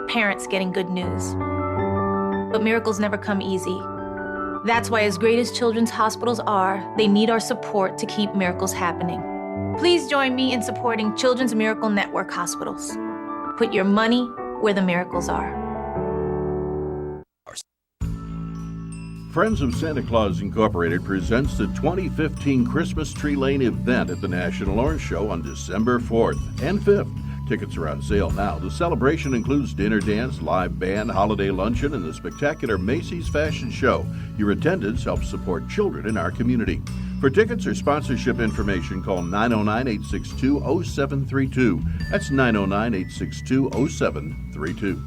Parents getting good news. But miracles never come easy. That's why, as great as children's hospitals are, they need our support to keep miracles happening. Please join me in supporting Children's Miracle Network hospitals. Put your money where the miracles are. Friends of Santa Claus Incorporated presents the 2015 Christmas Tree Lane event at the National Orange Show on December 4th and 5th. Tickets are on sale now. The celebration includes dinner dance, live band, holiday luncheon, and the spectacular Macy's fashion show. Your attendance helps support children in our community. For tickets or sponsorship information, call 909-862-0732. That's 909-862-0732.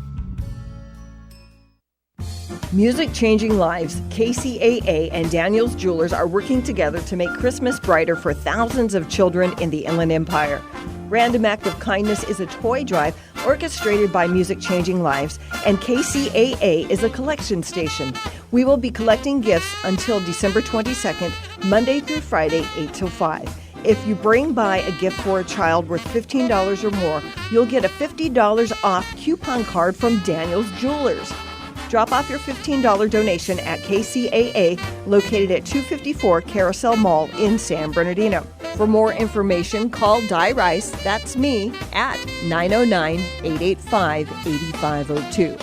Music Changing Lives, Kcaa and Daniels Jewelers are working together to make Christmas brighter for thousands of children in the Inland Empire. Random Act of Kindness is a toy drive orchestrated by Music Changing Lives, and Kcaa is a collection station. We will be collecting gifts until December 22nd, Monday through Friday, 8 till 5. If you bring by a gift for a child worth $15 or more, you'll get a $50 off coupon card from Daniels Jewelers. Drop off your $15 donation at Kcaa, located at 254 Carousel Mall in San Bernardino. For more information, call Di Rice, that's me, at 909-885-8502.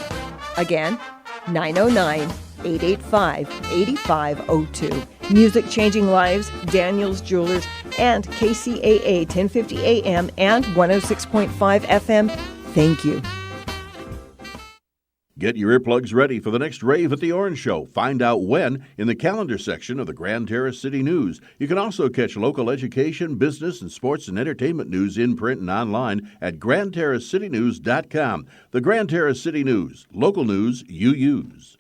Again, 909-885-8502. Music Changing Lives, Daniels Jewelers, and Kcaa 1050 AM and 106.5 FM. Thank you. Get your earplugs ready for the next rave at the Orange Show. Find out when in the calendar section of the Grand Terrace City News. You can also catch local education, business, and sports and entertainment news in print and online at grandterracecitynews.com. The Grand Terrace City News, local news you use.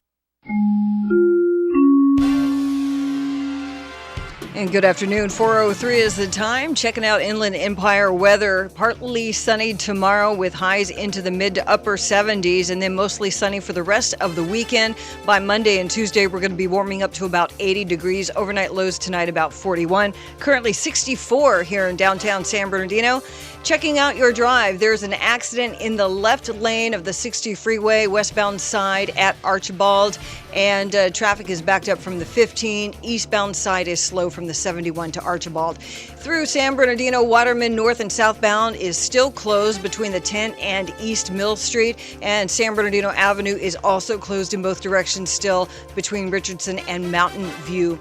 And good afternoon. 4:03 is the time. Checking out Inland Empire weather. Partly sunny tomorrow with highs into the mid to upper 70s, and then mostly sunny for the rest of the weekend. By Monday and Tuesday, we're going to be warming up to about 80 degrees. Overnight lows tonight about 41. Currently 64 here in downtown San Bernardino. Checking out your drive, there's an accident in the left lane of the 60 freeway, westbound side at Archibald, and traffic is backed up from the 15. Eastbound side is slow from the 71 to Archibald. Through San Bernardino, Waterman north and southbound is still closed between the 10 and East Mill Street, and San Bernardino Avenue is also closed in both directions still between Richardson and Mountain View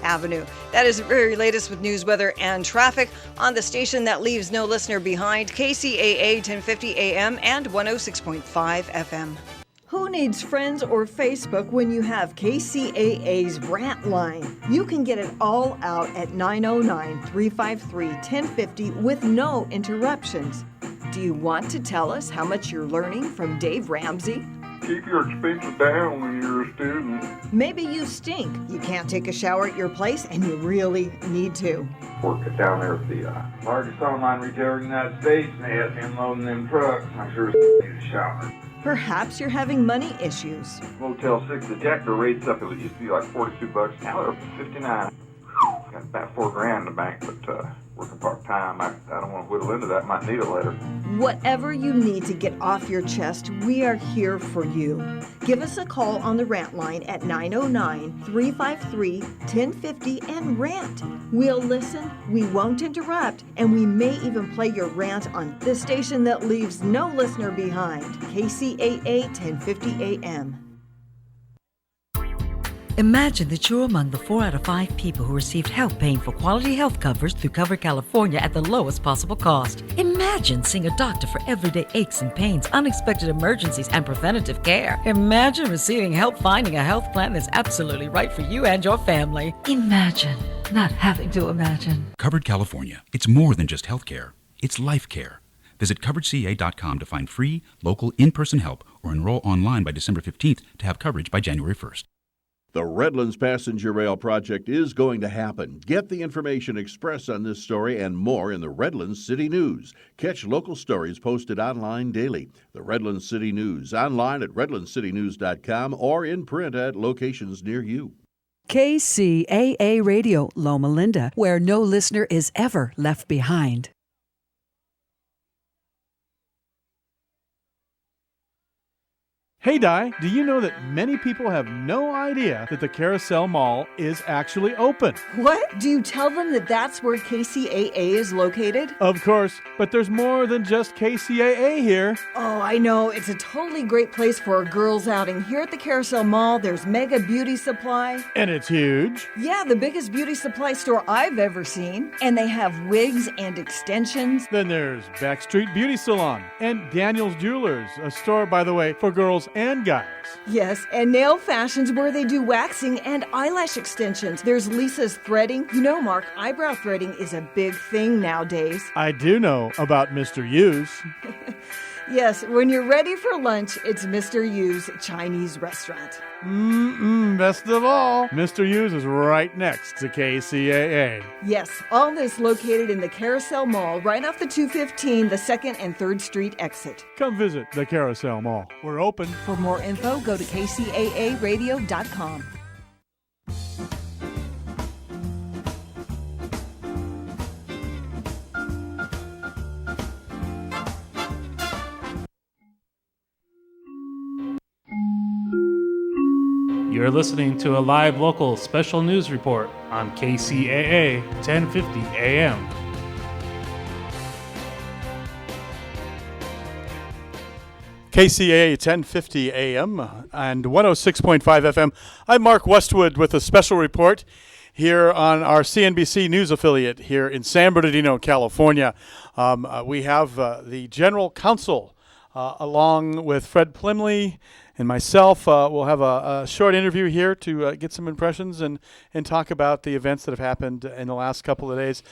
Avenue. That is the very latest with news, weather, and traffic on the station that leaves no listener behind, Kcaa 1050 AM and 106.5 FM. Who needs friends or Facebook when you have KCAA's rant line? You can get it all out at 909-353-1050 with no interruptions. Do you want to tell us how much you're learning from Dave Ramsey? Keep your expenses down when you're a student. Maybe you stink. You can't take a shower at your place and you really need to. Work it down there at the largest online retailer in the United States, and they had him loading them trucks. I sure need a shower. Perhaps you're having money issues. Motel 6 ejector rates up. It used to be like $42. Now they're up to $59. Got about $4,000 in the bank, but working part-time, I don't want to whittle into that. Might need it later. Whatever you need to get off your chest, we are here for you. Give us a call on the rant line at 909-353-1050 and rant. We'll listen, we won't interrupt, and we may even play your rant on this station that leaves no listener behind. KCAA 1050 AM. Imagine that you're among the 4 out of 5 people who received help paying for quality health coverage through Cover California at the lowest possible cost. Imagine seeing a doctor for everyday aches and pains, unexpected emergencies, and preventative care. Imagine receiving help finding a health plan that's absolutely right for you and your family. Imagine not having to imagine. Covered California. It's more than just health care. It's life care. Visit CoveredCA.com to find free, local, in-person help or enroll online by December 15th to have coverage by January 1st. The Redlands Passenger Rail Project is going to happen. Get the information expressed on this story and more in the Redlands City News. Catch local stories posted online daily. The Redlands City News, online at redlandscitynews.com or in print at locations near you. KCAA Radio, Loma Linda, where no listener is ever left behind. Hey Di, do you know that many people have no idea that the Carousel Mall is actually open? What? Do you tell them that that's where Kcaa is located? Of course, but there's more than just KCAA here. Oh, I know. It's a totally great place for a girls' outing. Here at the Carousel Mall, there's Mega Beauty Supply. And it's huge. Yeah, the biggest beauty supply store I've ever seen. And they have wigs and extensions. Then there's Backstreet Beauty Salon and Daniel's Jewelers, a store, by the way, for girls and guys. Yes, and Nail Fashions where they do waxing and eyelash extensions. There's Lisa's Threading. You know, Mark, eyebrow threading is a big thing nowadays. I do know about Mr. Yu's. Yes, when you're ready for lunch, it's Mr. Yu's Chinese restaurant. Best of all, Mr. Yu's is right next to KCAA. Yes, all this located in the Carousel Mall, right off the 215, the 2nd and 3rd Street exit. Come visit the Carousel Mall. We're open. For more info, go to kcaaradio.com. You're listening to a live local special news report on KCAA 1050 AM. KCAA 1050 AM and 106.5 FM. I'm Mark Westwood with a special report here on our CNBC News affiliate here in San Bernardino, California. We have the General Counsel along with Fred Plimley and myself. We'll have a short interview here to get some impressions and talk about the events that have happened in the last couple of days.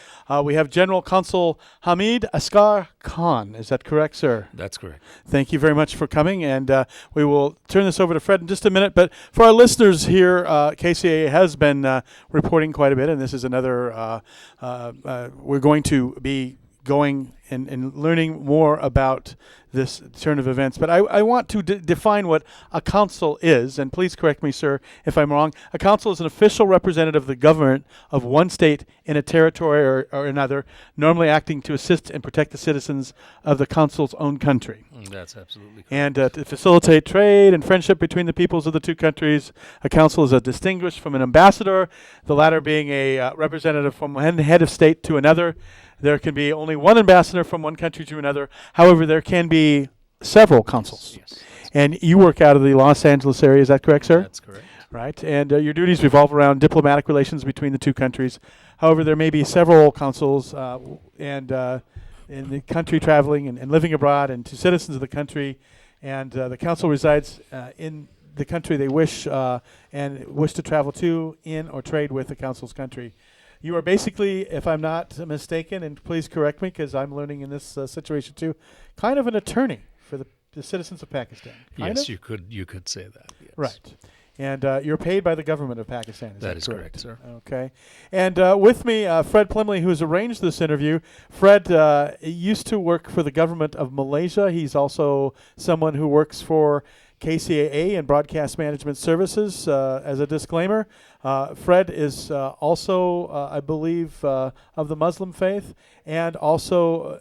We have General Counsel Hamid Asghar Khan. Is that correct, sir? That's correct. Thank you very much for coming, and we will turn this over to Fred in just a minute. But for our listeners here, KCAA has been reporting quite a bit, and this is another, we're going to be going and learning more about this turn of events. But I want to define what a council is, and please correct me, sir, if I'm wrong. A council is an official representative of the government of one state in a territory or another, normally acting to assist and protect the citizens of the council's own country. That's absolutely correct. And to facilitate trade and friendship between the peoples of the two countries, a council is distinguished from an ambassador, the latter being a representative from one head of state to another. There can be only one ambassador from one country to another. However, there can be several consuls. Yes. And you work out of the Los Angeles area, is that correct, sir? That's correct. Right. And your duties revolve around diplomatic relations between the two countries. However, there may be several consuls in the country traveling and living abroad and to citizens of the country. And the council resides in the country they wish and wish to travel to, in, or trade with the council's country. You are basically, if I'm not mistaken, and please correct me because I'm learning in this situation too, kind of an attorney for the citizens of Pakistan. Yes, you could say that. Yes. Right. And you're paid by the government of Pakistan. That is correct, sir. Okay. And with me, Fred Plimley, who has arranged this interview. Fred used to work for the government of Malaysia. He's also someone who works for KCAA and Broadcast Management Services. As a disclaimer, Fred is also, I believe, of the Muslim faith, and also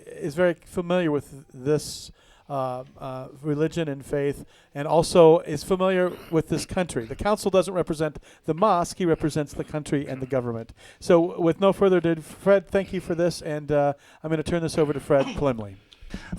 is very familiar with this religion and faith, and also is familiar with this country. The council doesn't represent the mosque, he represents the country and the government. So with no further ado, Fred, thank you for this, and I'm going to turn this over to Fred Plimley.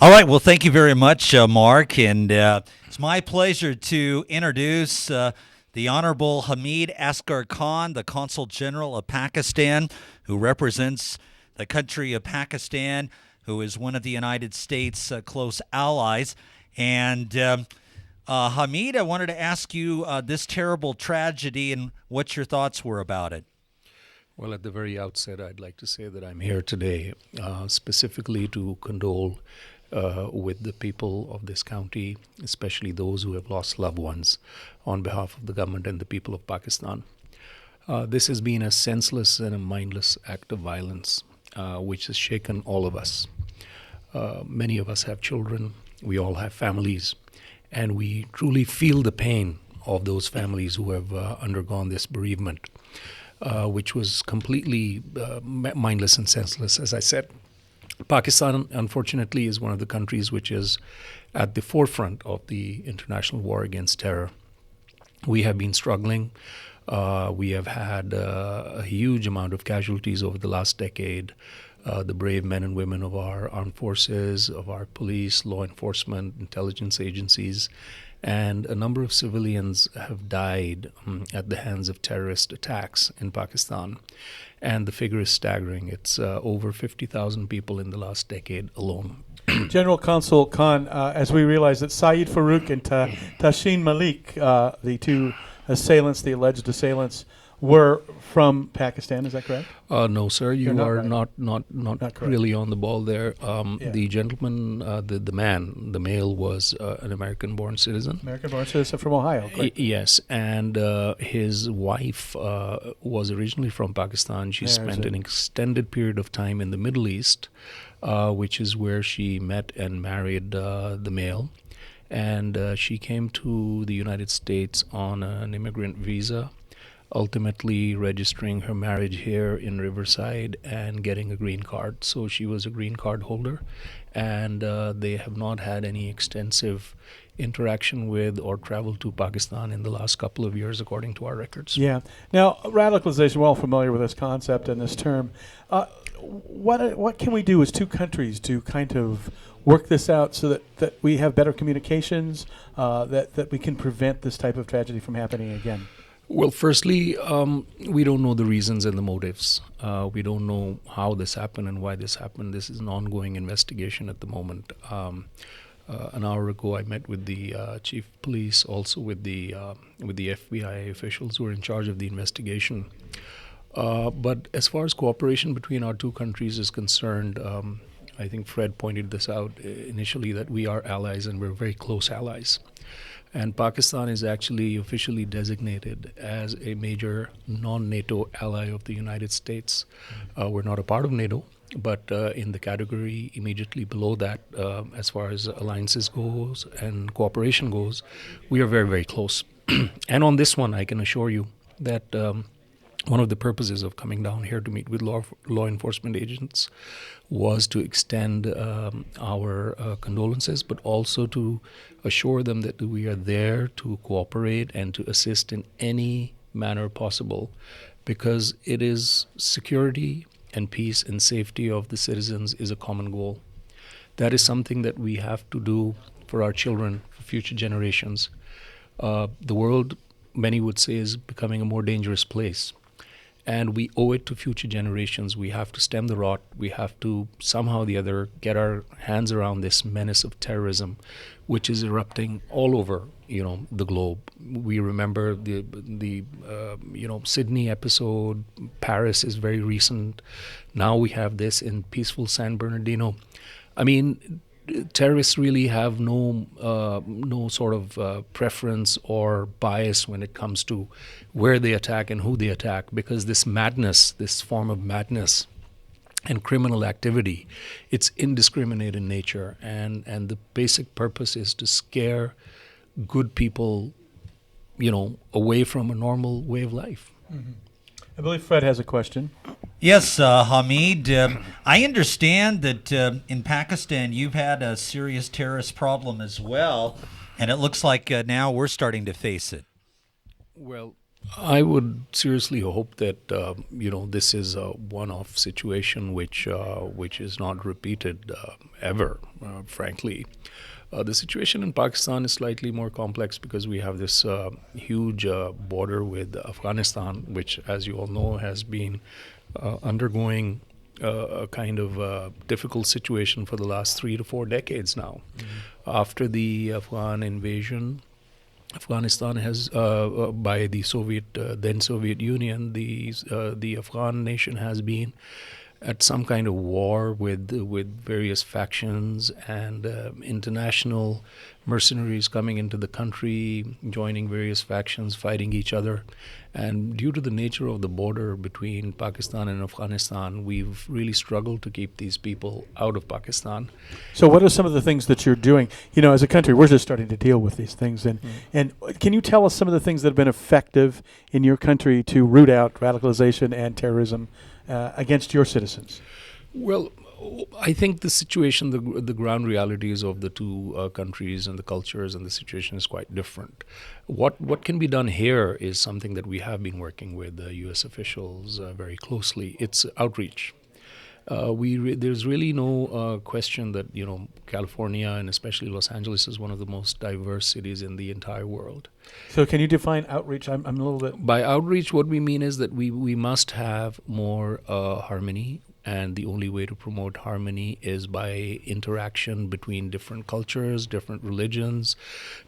All right. Well, thank you very much, Mark. And it's my pleasure to introduce the Honorable Hamid Asghar Khan, the Consul General of Pakistan, who represents the country of Pakistan, who is one of the United States' close allies. And Hamid, I wanted to ask you this terrible tragedy and what your thoughts were about it. Well, at the very outset, I'd like to say that I'm here today specifically to condole with the people of this county, especially those who have lost loved ones, on behalf of the government and the people of Pakistan. This has been a senseless and a mindless act of violence which has shaken all of us. Many of us have children, we all have families, and we truly feel the pain of those families who have undergone this bereavement. Which was completely mindless and senseless, as I said. Pakistan, unfortunately, is one of the countries which has at the forefront of the international war against terror. We have been struggling. We have had a huge amount of casualties over the last decade. The brave men and women of our armed forces, of our police, law enforcement, intelligence agencies, and a number of civilians have died at the hands of terrorist attacks in Pakistan. And the figure is staggering. It's over 50,000 people in the last decade alone. General Consul Khan, as we realize that Saeed Farouk and Tashin Malik, the two assailants, the alleged assailants, were from Pakistan. Is that correct? No, sir. You are not correct. really on the ball there. The gentleman, the male, was an American-born citizen. American-born citizen from Ohio. Correct. Yes, and his wife was originally from Pakistan. She spent an extended period of time in the Middle East, which is where she met and married the male. And she came to the United States on an immigrant visa, ultimately registering her marriage here in Riverside and getting a green card. So she was a green card holder, and they have not had any extensive interaction with or travel to Pakistan in the last couple of years, according to our records. Yeah. Now, radicalization, we're all familiar with this concept and this term. What can we do as two countries to kind of work this out so that we have better communications, that we can prevent this type of tragedy from happening again? Well, firstly, we don't know the reasons and the motives. We don't know how this happened and why this happened. This is an ongoing investigation at the moment. An hour ago, I met with the chief of police, also with the FBI officials who are in charge of the investigation. But as far as cooperation between our two countries is concerned, I think Fred pointed this out initially, that we are allies and we're very close allies. And Pakistan is actually officially designated as a major non-NATO ally of the United States. We're not a part of NATO, but in the category immediately below that, as far as alliances goes and cooperation goes, we are very, very close. And on this one, I can assure you that one of the purposes of coming down here to meet with law enforcement agents was to extend our condolences, but also to assure them that we are there to cooperate and to assist in any manner possible, because it is security and peace and safety of the citizens is a common goal. That is something that we have to do for our children, for future generations. The world, many would say, is becoming a more dangerous place. And we owe it to future generations. We have to stem the rot. We have to somehow or the other get our hands around this menace of terrorism, which is erupting all over, the globe. We remember the Sydney episode. Paris is very recent. Now we have this in peaceful San Bernardino. I mean, terrorists really have no sort of preference or bias when it comes to where they attack and who they attack, because this madness, this form of madness and criminal activity, it's indiscriminate in nature, and the basic purpose is to scare good people, away from a normal way of life. Mm-hmm. I believe Fred has a question. Yes, Hamid. I understand that in Pakistan you've had a serious terrorist problem as well, and it looks like now we're starting to face it. Well, I would seriously hope that this is a one-off situation which is not repeated ever. Frankly, the situation in Pakistan is slightly more complex because we have this huge border with Afghanistan, which, as you all know, has been undergoing a kind of difficult situation for the last 3 to 4 decades now. Mm-hmm. After the Afghan invasion, Afghanistan has, by the then Soviet Union, the Afghan nation has been at some kind of war with various factions and international mercenaries coming into the country, joining various factions, fighting each other. And due to the nature of the border between Pakistan and Afghanistan, we've really struggled to keep these people out of Pakistan. So what are some of the things that you're doing? As a country, we're just starting to deal with these things. And can you tell us some of the things that have been effective in your country to root out radicalization and terrorism against your citizens? Well, I think the situation, the ground realities of the two countries and the cultures and the situation is quite different. What can be done here is something that we have been working with U.S. officials very closely. It's outreach. There's really no question that California and especially Los Angeles is one of the most diverse cities in the entire world. So can you define outreach? I'm a little bit. By outreach, what we mean is that we must have more harmony. And the only way to promote harmony is by interaction between different cultures, different religions,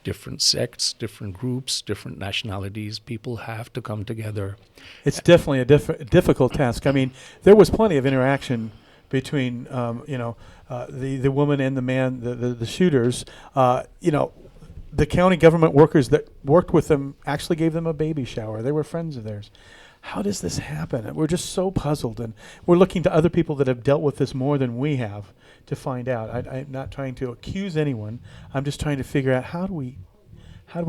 different sects, different groups, different nationalities. People have to come together. It's definitely a difficult task. I mean, there was plenty of interaction between, the woman and the man, the shooters. The county government workers that worked with them actually gave them a baby shower. They were friends of theirs. How does this happen? We're just so puzzled, and we're looking to other people that have dealt with this more than we have to find out. I'm not trying to accuse anyone. I'm just trying to figure out how do we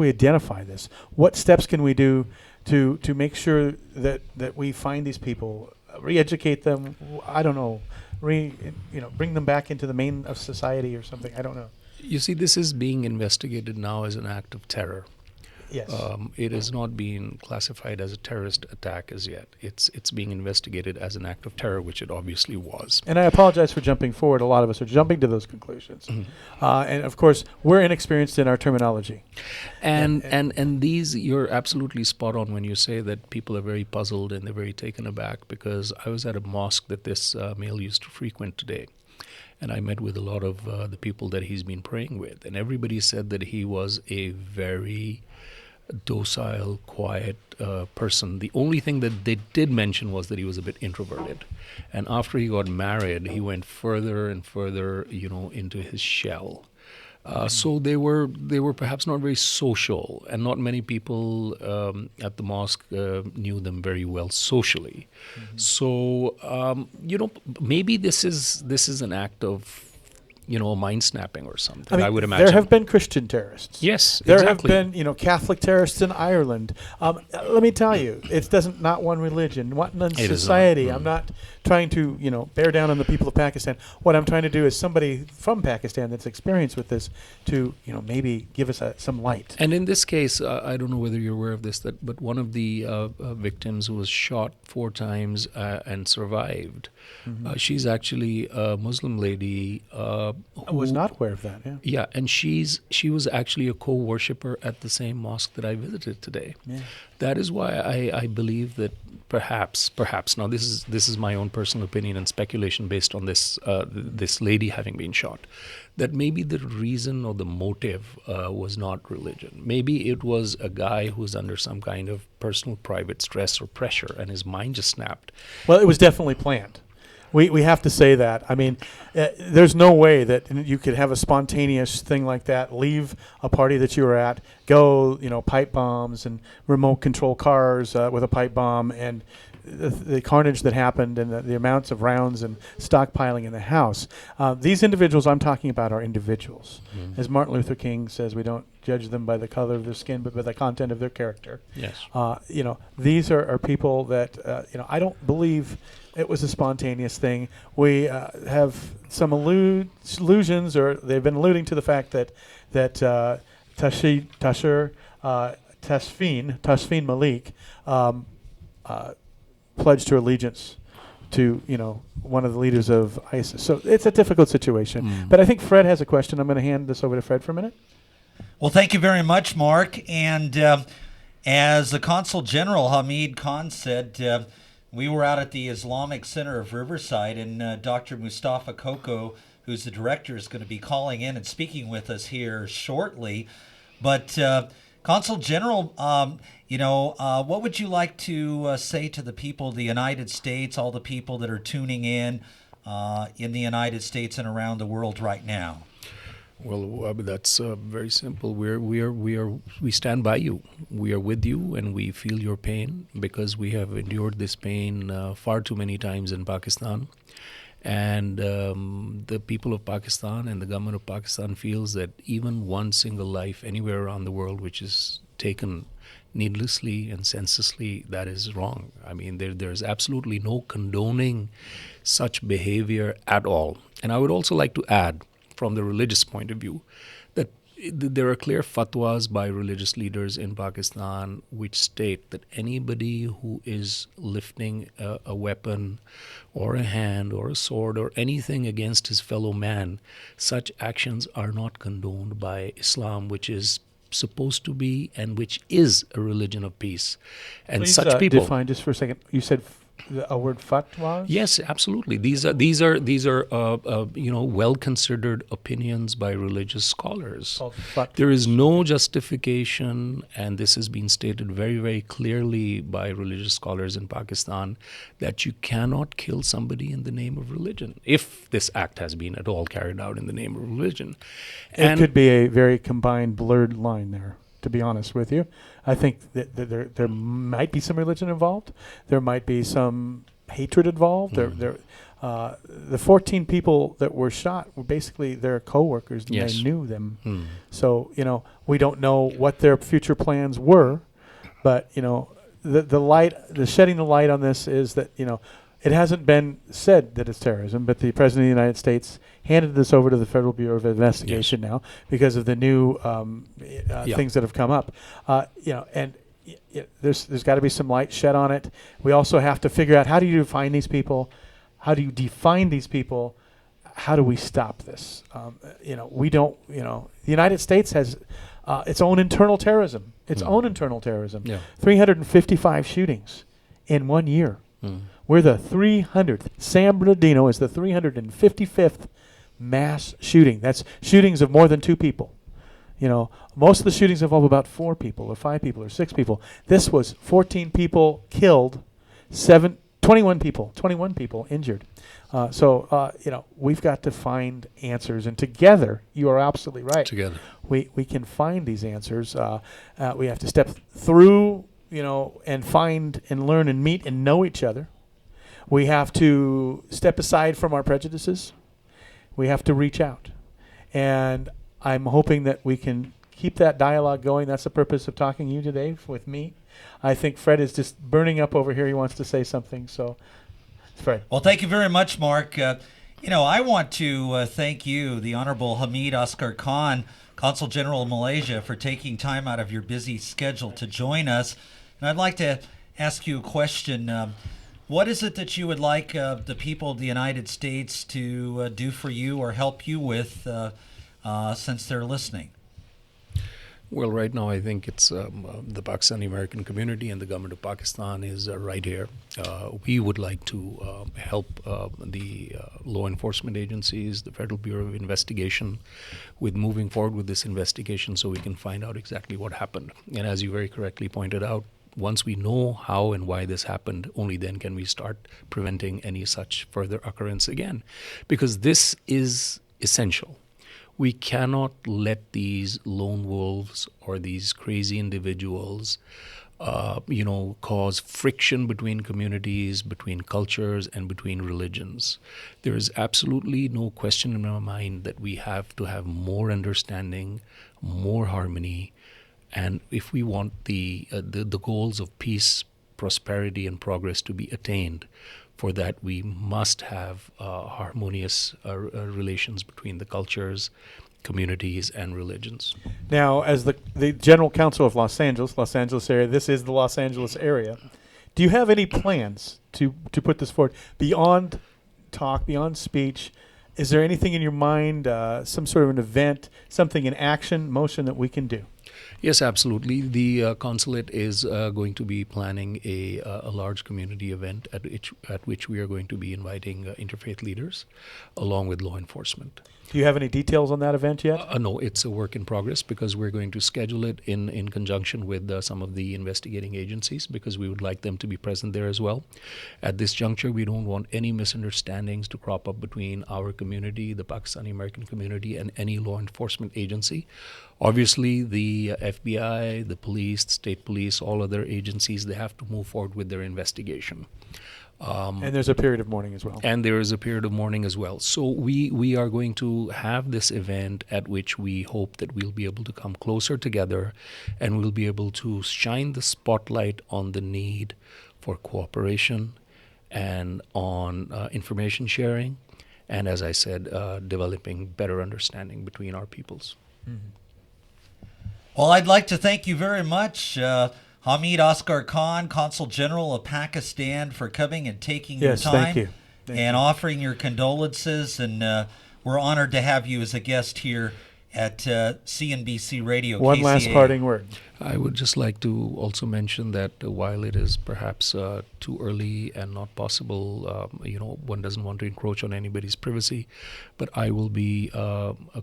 identify this? What steps can we do to make sure that we find these people, re-educate them? I don't know, bring them back into the main of society or something. I don't know. You see, this is being investigated now as an act of terror. Yes. It is not being classified as a terrorist attack as yet. It's being investigated as an act of terror, which it obviously was. And I apologize for jumping forward. A lot of us are jumping to those conclusions. Mm-hmm. And of course, we're inexperienced in our terminology. And these, you're absolutely spot on when you say that people are very puzzled and they're very taken aback, because I was at a mosque that this male used to frequent today. And I met with a lot of the people that he's been praying with. And everybody said that he was a very docile, quiet person. The only thing that they did mention was that he was a bit introverted. And after he got married, he went further and further, into his shell. So they were perhaps not very social, and not many people at the mosque knew them very well socially. Mm-hmm. So maybe this is an act of a mind snapping or something. I would imagine there have been Christian terrorists. Yes, there exactly. have been Catholic terrorists in Ireland. Let me tell you, it doesn't not one religion, one society. I'm not trying to bear down on the people of Pakistan. What I'm trying to do is somebody from Pakistan that's experienced with this to maybe give us some light. And in this case, I don't know whether you're aware of this, but one of the victims was shot 4 times and survived. Mm-hmm. She's actually a Muslim lady. I was not aware of that. Yeah. Yeah, and she was actually a co-worshipper at the same mosque that I visited today. Yeah. That is why I believe that perhaps now this is my own personal opinion and speculation based on this lady having been shot, that maybe the reason or the motive was not religion. Maybe it was a guy who's under some kind of personal private stress or pressure and his mind just snapped. Well, it was definitely planned. We have to say that. I mean, there's no way that you could have a spontaneous thing like that, leave a party that you were at, go, pipe bombs and remote control cars with a pipe bomb, and the carnage that happened and the amounts of rounds and stockpiling in the house. These individuals I'm talking about are individuals. Mm-hmm. As Martin Luther King says, we don't judge them by the color of their skin, but by the content of their character. Yes. These are people that, I don't believe it was a spontaneous thing. We have some allusions, or they've been alluding to the fact that Tasfeen Malik pledged her allegiance to one of the leaders of ISIS. So it's a difficult situation. But I think Fred has a question. I'm going to hand this over to Fred for a minute. Well, thank you very much, Mark. And as the Consul General Hamid Khan said, we were out at the Islamic Center of Riverside, and Dr. Mustafa Koko, who's the director, is going to be calling in and speaking with us here shortly. But Consul General, what would you like to say to the people of the United States, all the people that are tuning in the United States and around the world right now? Well, that's very simple. We stand by you. We are with you, and we feel your pain because we have endured this pain far too many times in Pakistan. And the people of Pakistan and the government of Pakistan feels that even one single life anywhere around the world which is taken needlessly and senselessly, that is wrong. I mean, there's absolutely no condoning such behavior at all. And I would also like to add, from the religious point of view, that there are clear fatwas by religious leaders in Pakistan which state that anybody who is lifting a weapon or a hand or a sword or anything against his fellow man, such actions are not condoned by Islam, which is supposed to be and which is a religion of peace. And Please, such people define just for a second. You said a word fatwas? Yes, absolutely. These are well considered opinions by religious scholars. There is no justification, and this has been stated very, very clearly by religious scholars in Pakistan, that you cannot kill somebody in the name of religion, if this act has been at all carried out in the name of religion. It could be a very combined, blurred line there, to be honest with you. I think that there might be some religion involved. There might be some hatred involved. The 14 people that were shot were basically their co-workers, and Yes. they knew them. So, we don't know what their future plans were, but, the shedding the light on this is that, it hasn't been said that it's terrorism, but the President of the United States handed this over to the Federal Bureau of Investigation now because of the new things that have come up. There's got to be some light shed on it. We also have to figure out, how do you define these people? How do you define these people? How do we stop this? We don't. The United States has its own internal terrorism. Its own internal terrorism. Yeah. 355 shootings in 1 year. We're the 300th. San Bernardino is the 355th mass shooting. That's shootings of more than 2 people. Most of the shootings involve about 4 people or 5 people or 6 people. This was 14 people killed, 21 people injured. We've got to find answers, and together, you are absolutely right. Together, we can find these answers. We have to step through, and find and learn and meet and know each other. We have to step aside from our prejudices. We have to reach out. And I'm hoping that we can keep that dialogue going. That's the purpose of talking to you today with me. I think Fred is just burning up over here. He wants to say something. So, Fred. Well, thank you very much, Mark. I want to thank you, the Honorable Hamid Asghar Khan, Consul General of Malaysia, for taking time out of your busy schedule to join us. And I'd like to ask you a question. What is it that you would like the people of the United States to do for you or help you with since they're listening? Well, right now I think it's the Pakistani American community and the government of Pakistan is right here. We would like to help the law enforcement agencies, the Federal Bureau of Investigation, with moving forward with this investigation so we can find out exactly what happened. And as you very correctly pointed out, once we know how and why this happened, only then can we start preventing any such further occurrence again. Because this is essential. We cannot let these lone wolves or these crazy individuals, cause friction between communities, between cultures, and between religions. There is absolutely no question in my mind that we have to have more understanding, more harmony, and if we want the goals of peace, prosperity, and progress to be attained, for that we must have harmonious relations between the cultures, communities, and religions. Now, as the General Counsel of Los Angeles area, this is the Los Angeles area. Do you have any plans to put this forward beyond talk, beyond speech? Is there anything in your mind, some sort of an event, something in action, motion that we can do? Yes, absolutely. The consulate is going to be planning a large community event at which we are going to be inviting interfaith leaders along with law enforcement. Do you have any details on that event yet? No, it's a work in progress because we're going to schedule it in conjunction with some of the investigating agencies because we would like them to be present there as well. At this juncture, we don't want any misunderstandings to crop up between our community, the Pakistani American community, and any law enforcement agency. Obviously, the FBI, the police, the state police, all other agencies, they have to move forward with their investigation. And there's a period of mourning as well. And there is a period of mourning as well. So we are going to have this event at which we hope that we'll be able to come closer together, and we'll be able to shine the spotlight on the need for cooperation and on information sharing, and as I said, developing better understanding between our peoples. Well, I'd like to thank you very much, Hamid Asghar Khan, Consul General of Pakistan, for coming and taking your time thank you. and offering your condolences. And we're honored to have you as a guest here at CNBC Radio. One KCAA. last parting word. I would just like to also mention that while it is perhaps too early and not possible, one doesn't want to encroach on anybody's privacy, but I will be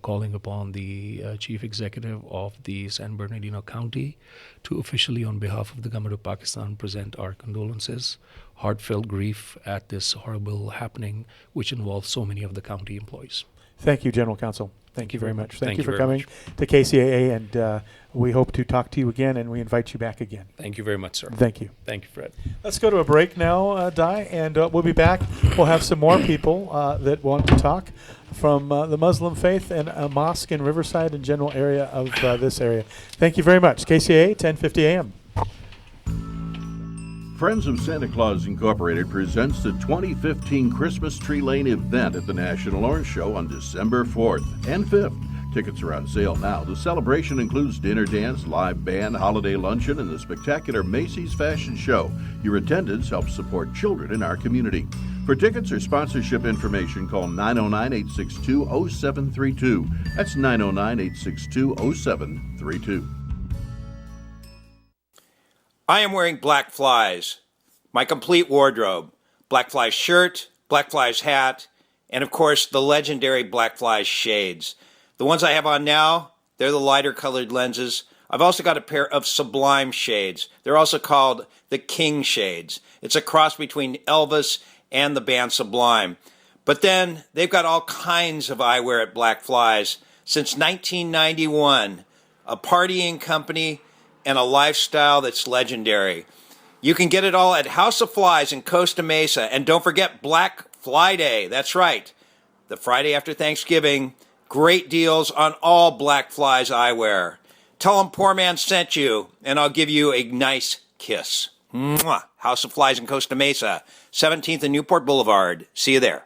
calling upon the Chief Executive of the San Bernardino County to officially, on behalf of the Government of Pakistan, present our condolences, heartfelt grief at this horrible happening, which involves so many of the county employees. Thank you, General Counsel. Thank you very much. Thank you for very coming to KCAA, and we hope to talk to you again, and we invite you back again. Thank you very much, sir. Thank you. Thank you, Fred. Let's go to a break now, Di, and we'll be back. We'll have some more people that want to talk from the Muslim faith and a mosque in Riverside and general area of this area. Thank you very much. KCAA, 1050 AM. Friends of Santa Claus Incorporated presents the 2015 Christmas Tree Lane event at the National Orange Show on December 4th and 5th. Tickets are on sale now. The celebration includes dinner dance, live band, holiday luncheon, and the spectacular Macy's Fashion Show. Your attendance helps support children in our community. For tickets or sponsorship information, call 909-862-0732. That's 909-862-0732. I am wearing Black Flies, my complete wardrobe. Black Flies shirt, Black Flies hat, and of course the legendary Black Flies shades. The ones I have on now, they're the lighter colored lenses. I've also got a pair of Sublime shades. They're also called the King shades. It's a cross between Elvis and the band Sublime. But then they've got all kinds of eyewear at Black Flies. Since 1991, a partying company and a lifestyle that's legendary. You can get it all at House of Flies in Costa Mesa. And don't forget Black Fly Day. That's right. The Friday after Thanksgiving. Great deals on all Black Flies eyewear. Tell them Poor Man sent you, and I'll give you a nice kiss. Mwah. House of Flies in Costa Mesa, 17th and Newport Boulevard. See you there.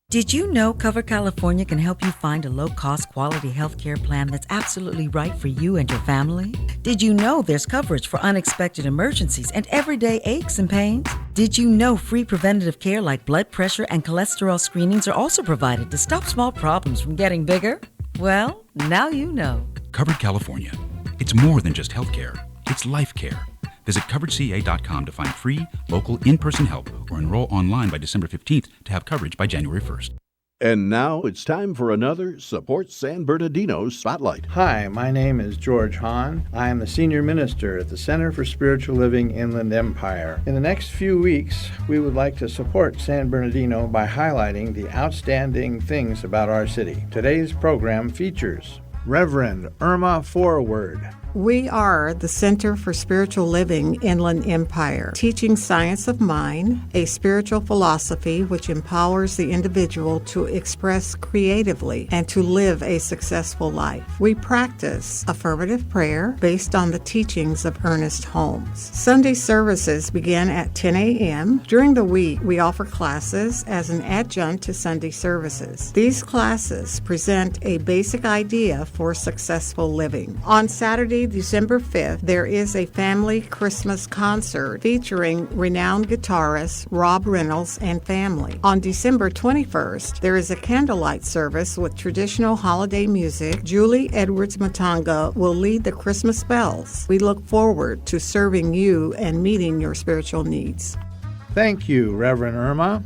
Did you know Cover California can help you find a low-cost quality health care plan that's absolutely right for you and your family? Did you know there's coverage for unexpected emergencies and everyday aches and pains? Did you know free preventative care like blood pressure and cholesterol screenings are also provided to stop small problems from getting bigger? Well, now you know. Covered California. It's more than just health care. It's life care. Visit CoveredCA.com to find free, local, in-person help or enroll online by December 15th to have coverage by January 1st. And now it's time for another Support San Bernardino Spotlight. Hi, my name is George Hahn. I am the Senior Minister at the Center for Spiritual Living Inland Empire. In the next few weeks, we would like to support San Bernardino by highlighting the outstanding things about our city. Today's program features Reverend Irma Forward. We are the Center for Spiritual Living Inland Empire, teaching science of mind, a spiritual philosophy which empowers the individual to express creatively and to live a successful life. We practice affirmative prayer based on the teachings of Ernest Holmes. Sunday services begin at 10 a.m. During the week, we offer classes as an adjunct to Sunday services. These classes present a basic idea for successful living. On Saturday, December 5th, there is a family Christmas concert featuring renowned guitarist Rob Reynolds and family. On December 21st, there is a candlelight service with traditional holiday music. Julie Edwards Matanga will lead the Christmas bells. We look forward to serving you and meeting your spiritual needs. Thank you, Reverend Irma.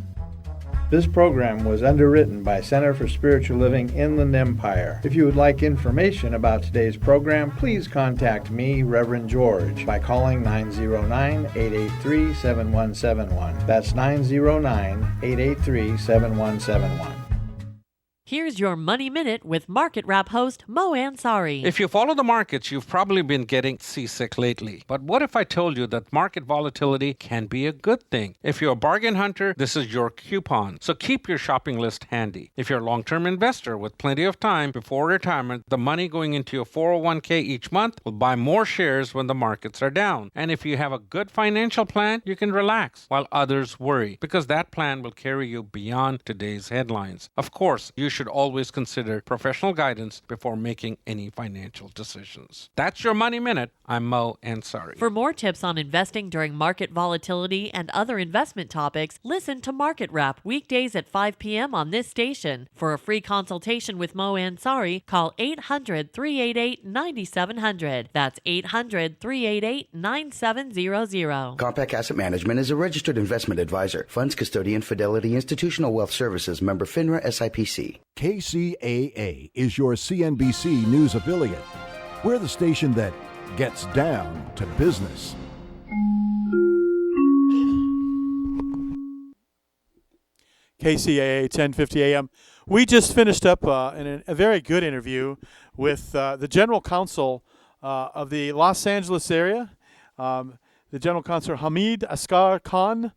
This program was underwritten by Center for Spiritual Living Inland Empire. If you would like information about today's program, please contact me, Reverend George, by calling 909-883-7171. That's 909-883-7171. Here's your Money Minute with Market Wrap host Mo Ansari. If you follow the markets, you've probably been getting seasick lately. But what if I told you that market volatility can be a good thing? If you're a bargain hunter, this is your coupon. So keep your shopping list handy. If you're a long-term investor with plenty of time before retirement, the money going into your 401k each month will buy more shares when the markets are down. And if you have a good financial plan, you can relax while others worry, because that plan will carry you beyond today's headlines. Of course, you should always consider professional guidance before making any financial decisions. That's your Money Minute. I'm Mo Ansari. For more tips on investing during market volatility and other investment topics, listen to Market Wrap weekdays at 5 p.m. on this station. For a free consultation with Mo Ansari, call 800-388-9700. That's 800-388-9700. Compact Asset Management is a registered investment advisor. Funds Custodian Fidelity Institutional Wealth Services, member FINRA SIPC. KCAA is your CNBC News affiliate. We're the station that gets down to business. KCAA 1050 AM. We just finished up a very good interview with the general counsel of the Los Angeles area, the general counsel Hamid Asghar Khan.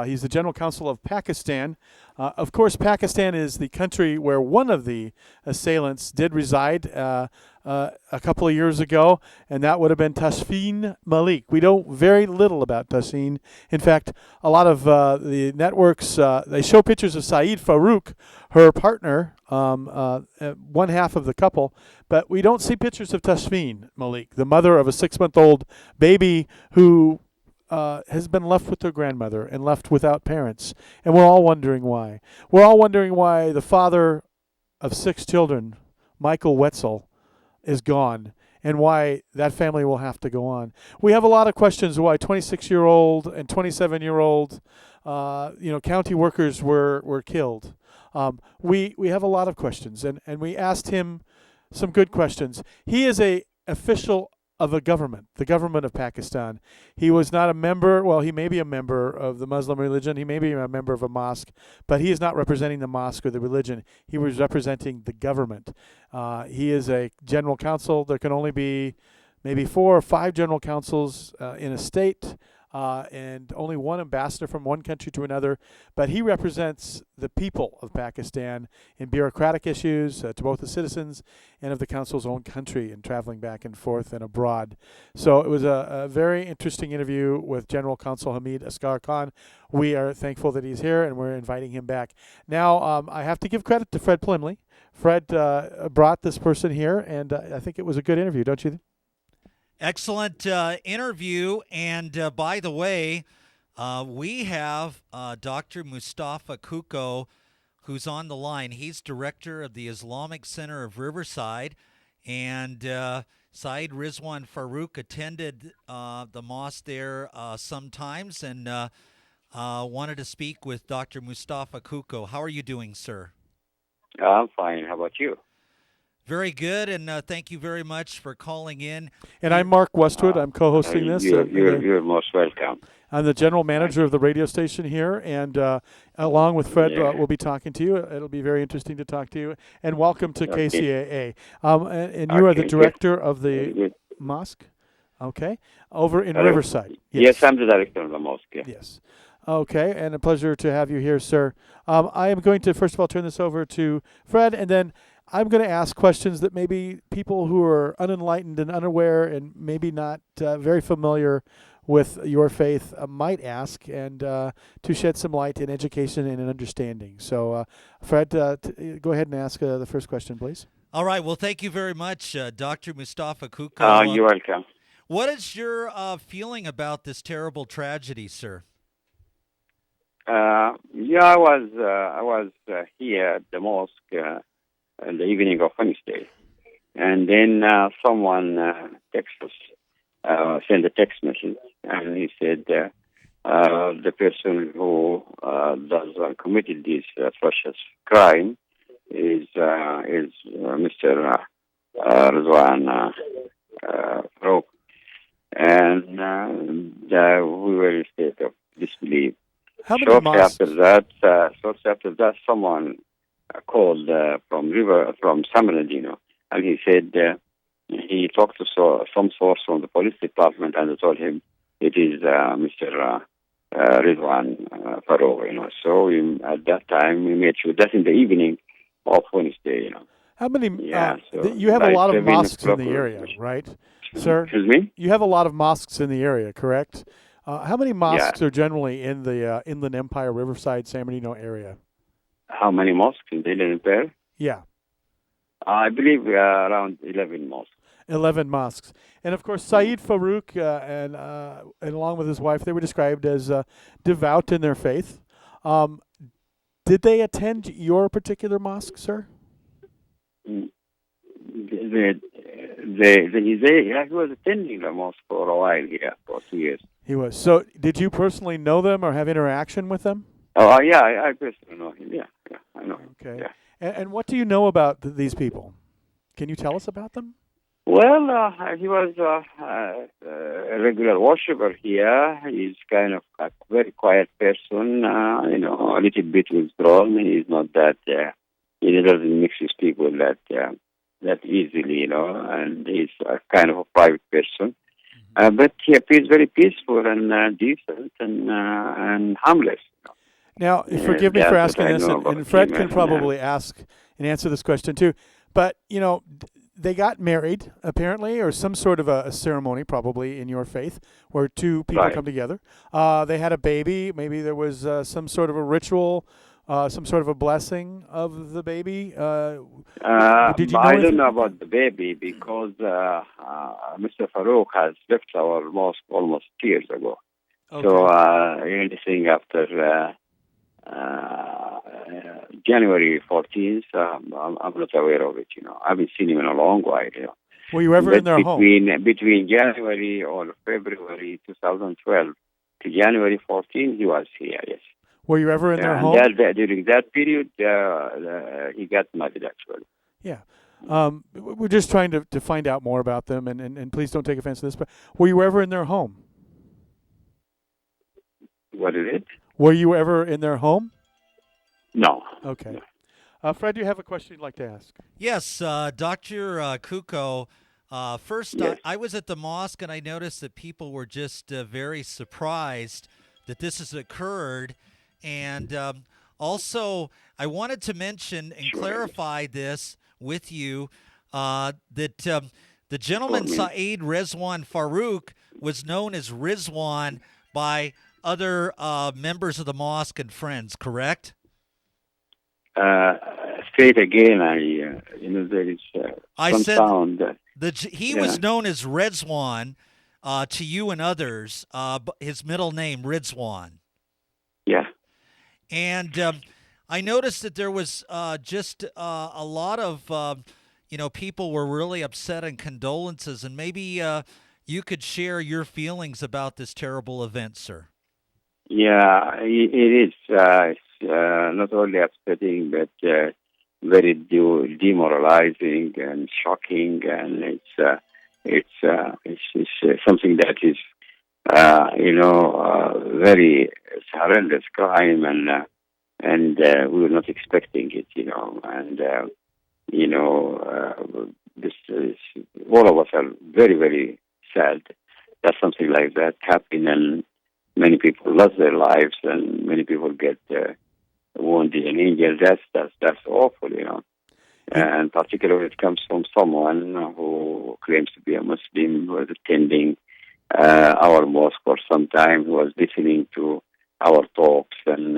He's the general counsel of Pakistan. Of course, Pakistan is the country where one of the assailants did reside a couple of years ago, and that would have been Tasfeen Malik. We know very little about Tasfeen. In fact, a lot of the networks, they show pictures of Saeed Farouk, her partner, one half of the couple, but we don't see pictures of Tasfeen Malik, the mother of a 6-month-old baby who has been left with their grandmother and left without parents. And we're all wondering why. We're all wondering why the father of 6 children, Michael Wetzel, is gone, and why that family will have to go on. We have a lot of questions why 26-year-old and 27-year-old county workers were killed. We have a lot of questions, and we asked him some good questions. He is a official of a government, the government of Pakistan. He was not a member, well, he may be a member of the Muslim religion, he may be a member of a mosque, but he is not representing the mosque or the religion. He was representing the government. He is a general counsel. There can only be maybe 4 or 5 general counsels in a state, and only one ambassador from one country to another. But he represents the people of Pakistan in bureaucratic issues to both the citizens and of the council's own country, and traveling back and forth and abroad. So it was a very interesting interview with General Counsel Hamid Asghar Khan. We are thankful that he's here, and we're inviting him back. Now, I have to give credit to Fred Plymley. Fred brought this person here, and I think it was a good interview, don't you think? Excellent interview. And by the way, we have Dr. Mustafa Kuko, who's on the line. He's director of the Islamic Center of Riverside. And Saeed Rizwan Farouk attended the mosque there sometimes, and wanted to speak with Dr. Mustafa Kuko. How are you doing, sir? I'm fine. How about you? Very good, and thank you very much for calling in. And I'm Mark Westwood. I'm co-hosting this. You're most welcome. I'm the general manager of the radio station here, and along with Fred, we'll be talking to you. It'll be very interesting to talk to you. And welcome to KCAA. And you are the director of the mosque, okay, over in Riverside. Yes, I'm the director of the mosque. Yes. Okay, and a pleasure to have you here, sir. I am going to, first of all, turn this over to Fred, and then I'm going to ask questions that maybe people who are unenlightened and unaware and maybe not very familiar with your faith might ask, and to shed some light in education and in understanding. So, Fred, go ahead and ask the first question, please. All right. Well, thank you very much, Dr. Mustafa Kuko. You're welcome. What is your feeling about this terrible tragedy, sir? I was here at the mosque in the evening of Wednesday, and then someone sent a text message, and he said the person who committed this atrocious crime is Mr. Rizwan Farouk, and we were in a state of disbelief. How many mosques? Shortly after that, someone called from San Bernardino, and he said he talked to some source from the police department, and they told him it is Mr. Ridwan Farouk. So at that time we made sure that's in the evening of Wednesday. How many? So you have a like lot of 7 mosques in o'clock the or- area, right, sir? Excuse me? You have a lot of mosques in the area, correct? How many mosques are generally in the Inland Empire, Riverside, San Bernardino area? How many mosques in the Inland Empire? Yeah. I believe around 11 mosques. 11 mosques. And of course, Saeed Farouk and along with his wife, they were described as devout in their faith. Did they attend your particular mosque, sir? He was attending the mosque for a while here, for 2 years. He was. So did you personally know them or have interaction with them? Oh, yeah, I personally know him. Yeah, I know him. Okay. Yeah. And what do you know about these people? Can you tell us about them? Well, he was a regular worshiper here. He's kind of a very quiet person, a little bit withdrawn. He's not that, he doesn't mix with people that easily, and he's a kind of a private person. But he appears very peaceful and decent and harmless. Now, forgive me for That's asking what I this, know and about Fred him, can and, probably ask and answer this question too. But, they got married, apparently, or some sort of a ceremony, probably in your faith, where two people Right. come together. They had a baby. Maybe there was some sort of a ritual, some sort of a blessing of the baby. Did you know I anything don't know about about the baby because Mr. Farouk has left our mosque almost 2 years ago. Okay. So anything after January 14th, I'm not aware of it. I haven't seen him in a long while. Were you ever in their home? Between January or February 2012 to January 14th, he was here. Yes. Were you ever in their And home? during that period, he got married actually. Yeah. We're just trying to find out more about them, and please don't take offense to this, but were you ever in their home? What is it? Were you ever in their home? No. Okay. Fred, do you have a question you'd like to ask? Yes, Dr. Kcaa. First, Yes. I was at the mosque and I noticed that people were just very surprised that this has occurred. And also, I wanted to mention and clarify this with you that the gentleman, Saeed Rizwan Farouk, was known as Rizwan by other members of the mosque and friends, correct? Say it again. There is I some said sound. He was known as Rizwan to you and others. His middle name, Rizwan. Yeah. And I noticed that there was just a lot of, people were really upset and condolences. And maybe you could share your feelings about this terrible event, sir. Yeah, it is. It's not only upsetting, but very demoralizing and shocking, and it's something that is, very horrendous crime, and we were not expecting it, and this is, all of us are very, very sad that something like that happened, and many people lost their lives, and many people get wounded and injured. That's awful, And particularly when it comes from someone who claims to be a Muslim, who was attending our mosque for some time, who was listening to our talks and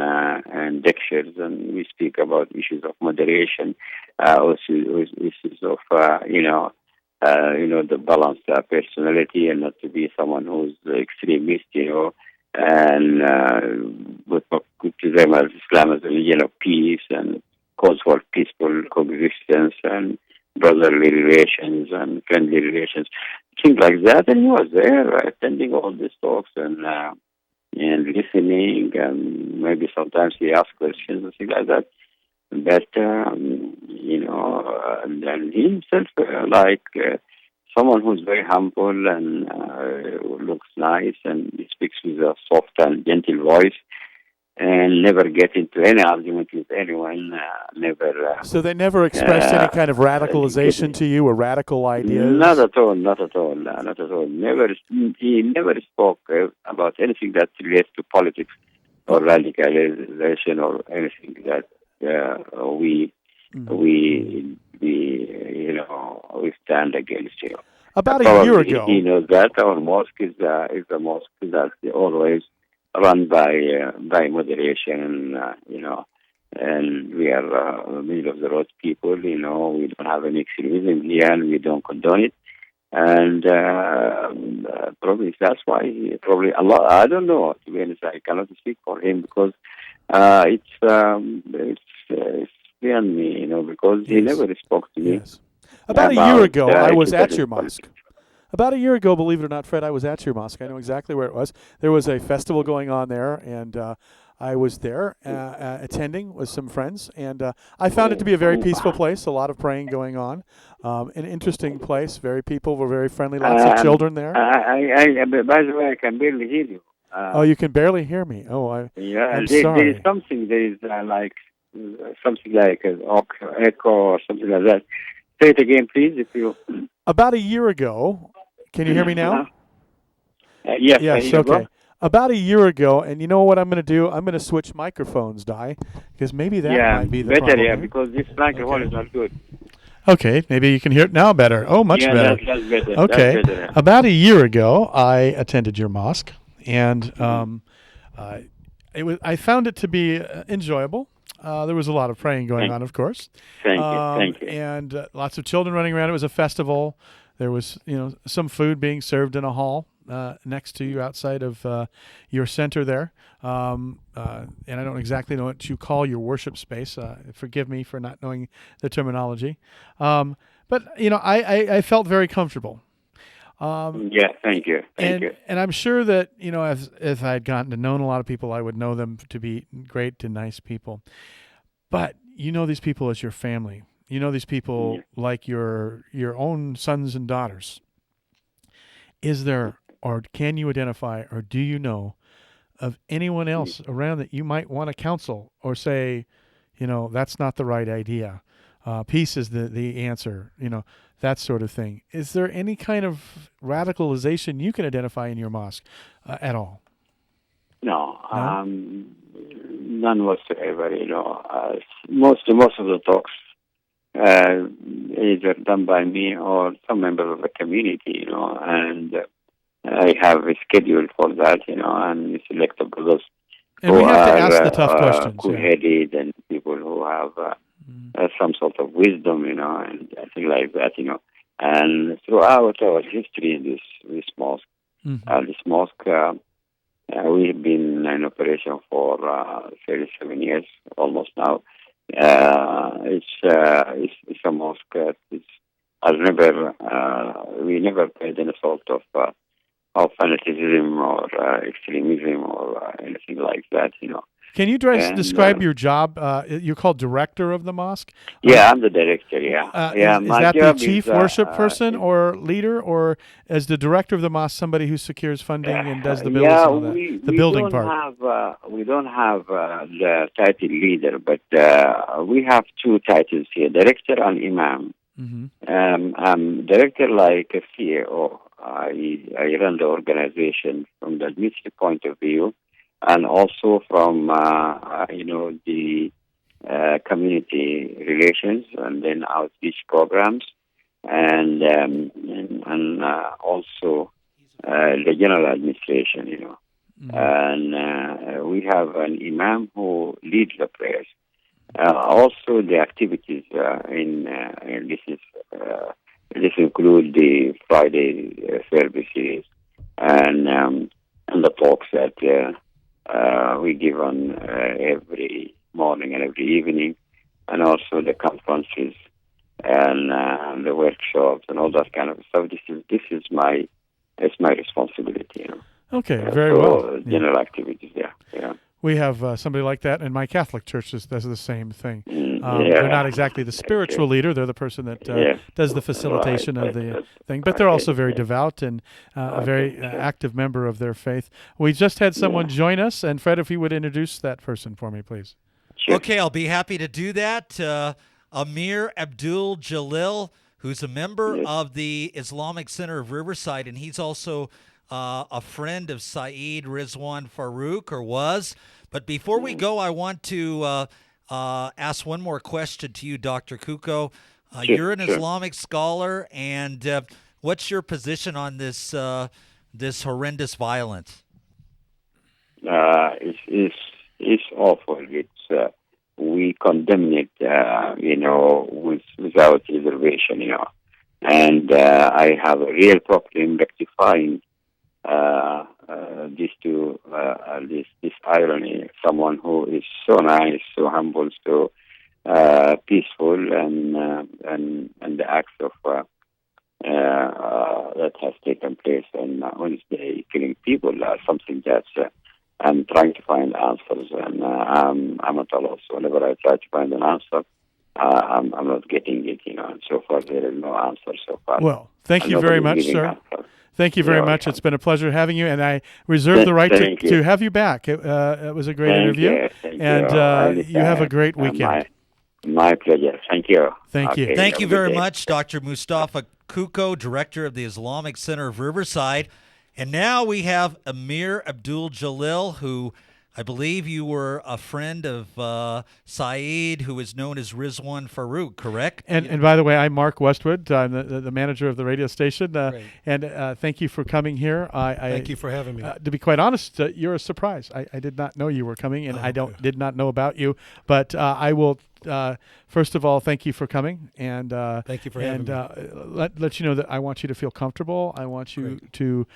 lectures, and we speak about issues of moderation, issues of the balanced personality, and not to be someone who's extremist, and we talk to them as Islam as a religion of peace and calls for peaceful coexistence and brotherly relations and friendly relations, things like that. And he was there attending all these talks and listening, and maybe sometimes he asked questions and things like that. But and he himself, someone who's very humble and looks nice and speaks with a soft and gentle voice. and never get into any argument with anyone. Never. So they never expressed any kind of radicalization to you or radical ideas? Not at all. Not at all. Not at all. Never. He never spoke about anything that relates to politics or radicalization or anything that we stand against. About a year ago, he knows that our mosque is a mosque that's always run by moderation. And we are middle of the road people. We don't have any extremism here, and we don't condone it. And probably that's why. Probably a lot. I don't know. To be honest, I cannot speak for him because it's beyond me. Because he never spoke to me. Yes. About a year ago, I was at your mosque. About a year ago, believe it or not, Fred, I was at your mosque. I know exactly where it was. There was a festival going on there, and I was there attending with some friends, and I found it to be a very peaceful place, a lot of praying going on, an interesting place. People were very friendly, lots of children there. By the way, I can barely hear you. Oh, you can barely hear me. Oh, I'm sorry. There is something, like something like an echo or something like that. Say it again, please, if you... About a year ago, can you hear me now? Yes, okay. About a year ago, and you know what I'm going to do? I'm going to switch microphones, Di, because maybe that might be the better, problem. Yeah, because this microphone is not good. Okay, maybe you can hear it now better. Oh, much better. That's better. Okay. That's better, yeah. About a year ago, I attended your mosque, and I found it to be enjoyable. There was a lot of praying going on, of course. Thank you. And lots of children running around. It was a festival. There was, some food being served in a hall next to you outside of your center there. And I don't exactly know what you call your worship space. Forgive me for not knowing the terminology. But I felt very comfortable. Thank you. And I'm sure that, if I had gotten to know a lot of people, I would know them to be great to nice people. But these people as your family. These people like your own sons and daughters. Is there, or can you identify, or do you know of anyone else around that you might want to counsel or say, that's not the right idea? Peace is the answer, that sort of thing. Is there any kind of radicalization you can identify in your mosque at all? No? None whatsoever. Most of the talks either done by me or some member of the community, and I have a schedule for that, and we select brothers and we have to ask the tough questions, cool-headed and people who have some sort of wisdom, and things like that, And throughout our history in this mosque, we've been in operation for 37 years, almost now. It's a mosque. We never played any sort of fanaticism or extremism or anything like that, Can you describe your job? You're called director of the mosque? Yeah, I'm the director, yeah. Is that the chief worship person or leader, or as the director of the mosque, somebody who secures funding and does the bills and all that, the building part? We don't have the title leader, but we have two titles here, director and imam. I'm director like a CEO. I run the organization from the administrative point of view, and also from the community relations, and then outreach programs, and also the general administration. And we have an imam who leads the prayers. Also, the activities this include the Friday services and the talks that we give on every morning and every evening, and also the conferences and the workshops and all that kind of stuff. This is my responsibility. Okay, very well. General activities, yeah. We have somebody like that in my Catholic church does the same thing. Yeah. They're not exactly the spiritual leader. They're the person that does the facilitation of the thing. But they're also very devout and a very active member of their faith. We just had someone join us. And Fred, if you would introduce that person for me, please. Okay, I'll be happy to do that. Amir Abdul Jalil, who's a member of the Islamic Center of Riverside, and he's also a friend of Saeed Rizwan Farouk, or was. But before we go, I want to ask one more question to you, Dr. Kcaa. You're an Islamic scholar, and what's your position on this this horrendous violence? It's awful. We condemn it, without reservation, And I have a real problem rectifying this irony. Someone who is so nice, so humble, so peaceful, and the acts of that has taken place on Wednesday, killing people, are something that's I'm trying to find answers, and I'm at a loss. Whenever I try to find an answer, I'm not getting it, And so far, there is no answer so far. Well, thank you very much, sir. Thank you very much. It's been a pleasure having you, and I reserve the right to have you back. It was a great interview, and you have a great weekend. My pleasure. Thank you. Thank you. Thank you very much, Dr. Mustafa Kcaa, Director of the Islamic Center of Riverside. And now we have Amir Abdul Jalil, who I believe you were a friend of Saeed, who is known as Rizwan Farouk, correct? And by the way, I'm Mark Westwood. I'm the manager of the radio station. And thank you for coming here. Thank you for having me. To be quite honest, you're a surprise. I did not know you were coming, and I did not know about you. But I will, first of all, thank you for coming. And thank you for having me. Let you know that I want you to feel comfortable. I want you to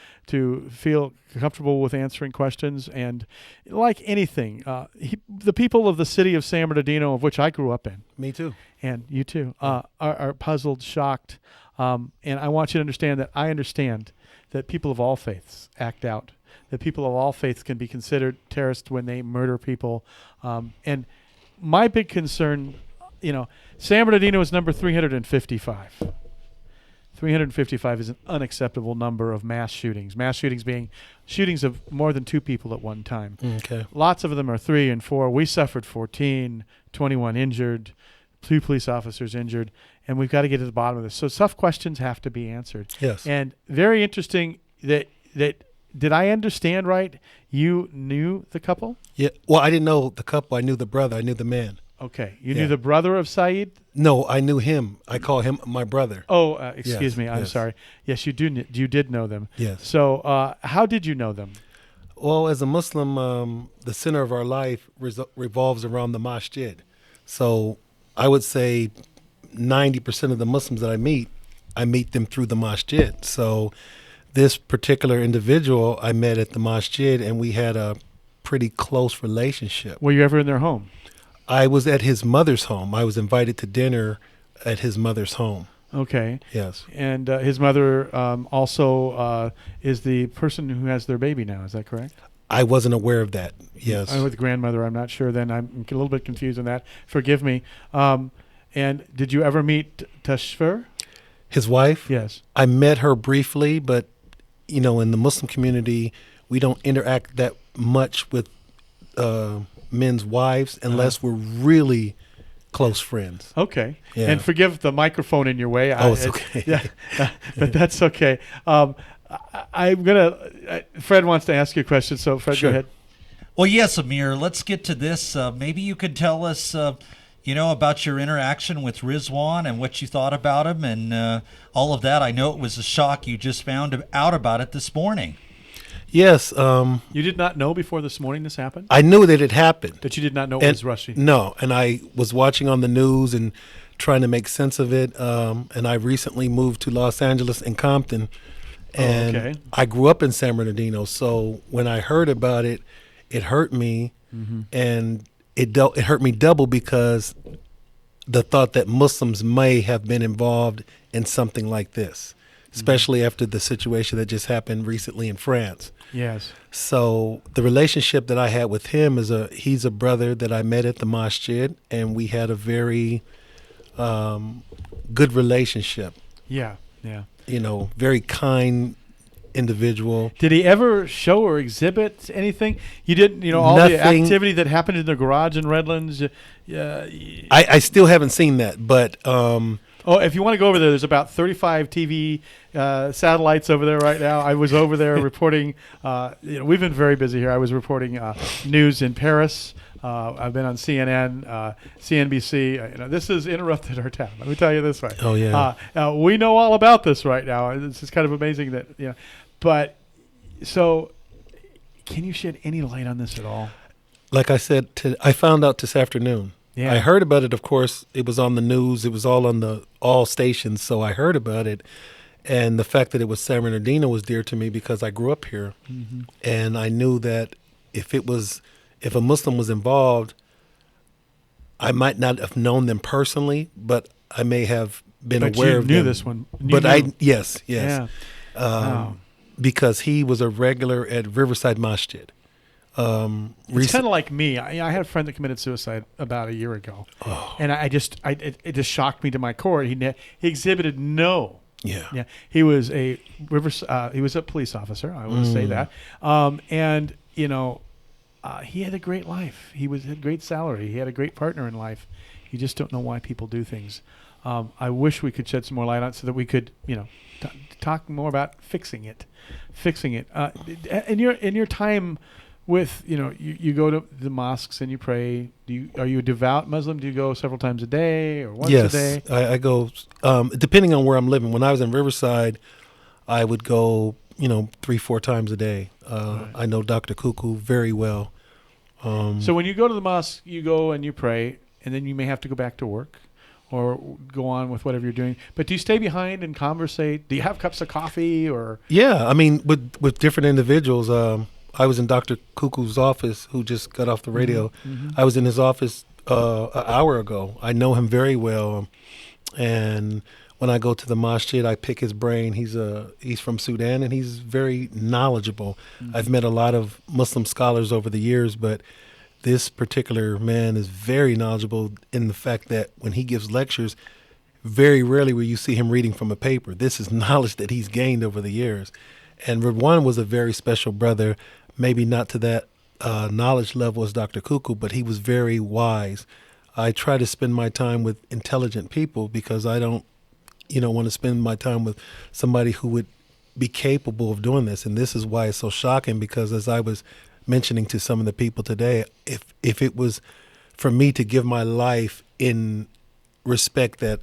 feel comfortable with answering questions. And like anything, the people of the city of San Bernardino, of which I grew up in. Me too. And you too, are puzzled, shocked. And I want you to understand that I understand that people of all faiths act out, that people of all faiths can be considered terrorists when they murder people. And my big concern, San Bernardino is number 355. 355 is an unacceptable number of mass shootings. Mass shootings being shootings of more than 2 people at one time. Okay. Lots of them are 3 and 4. We suffered 14, 21 injured, 2 police officers injured, and we've got to get to the bottom of this. So tough questions have to be answered. Yes. And very interesting that did I understand right? You knew the couple? Yeah. Well, I didn't know the couple. I knew the brother. I knew the man. Okay. You knew the brother of Saeed? No, I knew him. I call him my brother. Oh, excuse me. I'm sorry. Yes, you did know them. Yes. So how did you know them? Well, as a Muslim, the center of our life revolves around the masjid. So I would say 90% of the Muslims that I meet them through the masjid. So this particular individual I met at the masjid, and we had a pretty close relationship. Were you ever in their home? I was at his mother's home. I was invited to dinner at his mother's home. Okay. Yes. And his mother also is the person who has their baby now. Is that correct? I wasn't aware of that. Yes. With grandmother, I'm not sure. Then I'm a little bit confused on that. Forgive me. And did you ever meet Tashfir? His wife? Yes. I met her briefly, but in the Muslim community, we don't interact that much with men's wives unless we're really close friends. Okay. Yeah. And forgive the microphone in your way. It's okay. Yeah, but that's okay. I'm gonna. Fred wants to ask you a question, so Fred, Sure. go ahead. Well, yes, Amir. Let's get to this. Maybe you could tell us, about your interaction with Rizwan and what you thought about him and all of that. I know it was a shock. You just found out about it this morning. Yes. You did not know before this morning this happened? I knew that it happened. That you did not know it was Rushdie? No, and I was watching on the news and trying to make sense of it. And I recently moved to Los Angeles and Compton. And I grew up in San Bernardino. So when I heard about it, it hurt me. Mm-hmm. And it hurt me double because the thought that Muslims may have been involved in something like this. especially after the situation that just happened recently in France. Yes. So the relationship that I had with him is he's a brother that I met at the masjid, and we had a very good relationship. Yeah, yeah. You know, very kind individual. Did he ever show or exhibit anything? You didn't, all the activity that happened in the garage in Redlands. I still haven't seen that, but if you want to go over there, there's about 35 TV satellites over there right now. I was over there reporting. We've been very busy here. I was reporting news in Paris. I've been on CNN, CNBC. This has interrupted our town. Let me tell you this way. Oh yeah. We know all about this right now. It's kind of amazing that But so, can you shed any light on this at all? Like I said, I found out this afternoon. Yeah. I heard about it. Of course, it was on the news. It was all on all stations. So I heard about it, and the fact that it was San Bernardino was dear to me because I grew up here, and I knew that if a Muslim was involved, I might not have known them personally, but I may have been aware of them. But you knew this one. Yes. Yeah. Because he was a regular at Riverside Masjid. It's kind of like me. I had a friend that committed suicide about a year ago, and it just shocked me to my core. He exhibited no. Yeah. He was he was a police officer. I will say that. And he had a great life. He had great salary. He had a great partner in life. You just don't know why people do things. I wish we could shed some more light on it so that we could, talk more about fixing it. In your time with, you go to the mosques and you pray. Are you a devout Muslim? Do you go several times a day or once a day? Yes, I go, depending on where I'm living. When I was in Riverside, I would go, 3-4 times a day. Right. I know Dr. Kcaa very well. So when you go to the mosque, you go and you pray, and then you may have to go back to work or go on with whatever you're doing. But do you stay behind and conversate? Do you have cups of coffee or? Yeah, I mean, with different individuals. I was in Dr. Kcaa's office, who just got off the radio. I was in his office an hour ago. I know him very well, and when I go to the masjid, I pick his brain. He's from Sudan, and he's very knowledgeable. I've met a lot of Muslim scholars over the years, but this particular man is very knowledgeable in the fact that when he gives lectures, very rarely will you see him reading from a paper. This is knowledge that he's gained over the years. And Ridwan was a very special brother, maybe not to that knowledge level as Dr. Kcaa, but he was very wise. I try to spend my time with intelligent people because I don't, want to spend my time with somebody who would be capable of doing this. And this is why it's so shocking, because as I was mentioning to some of the people today, if it was for me to give my life in respect that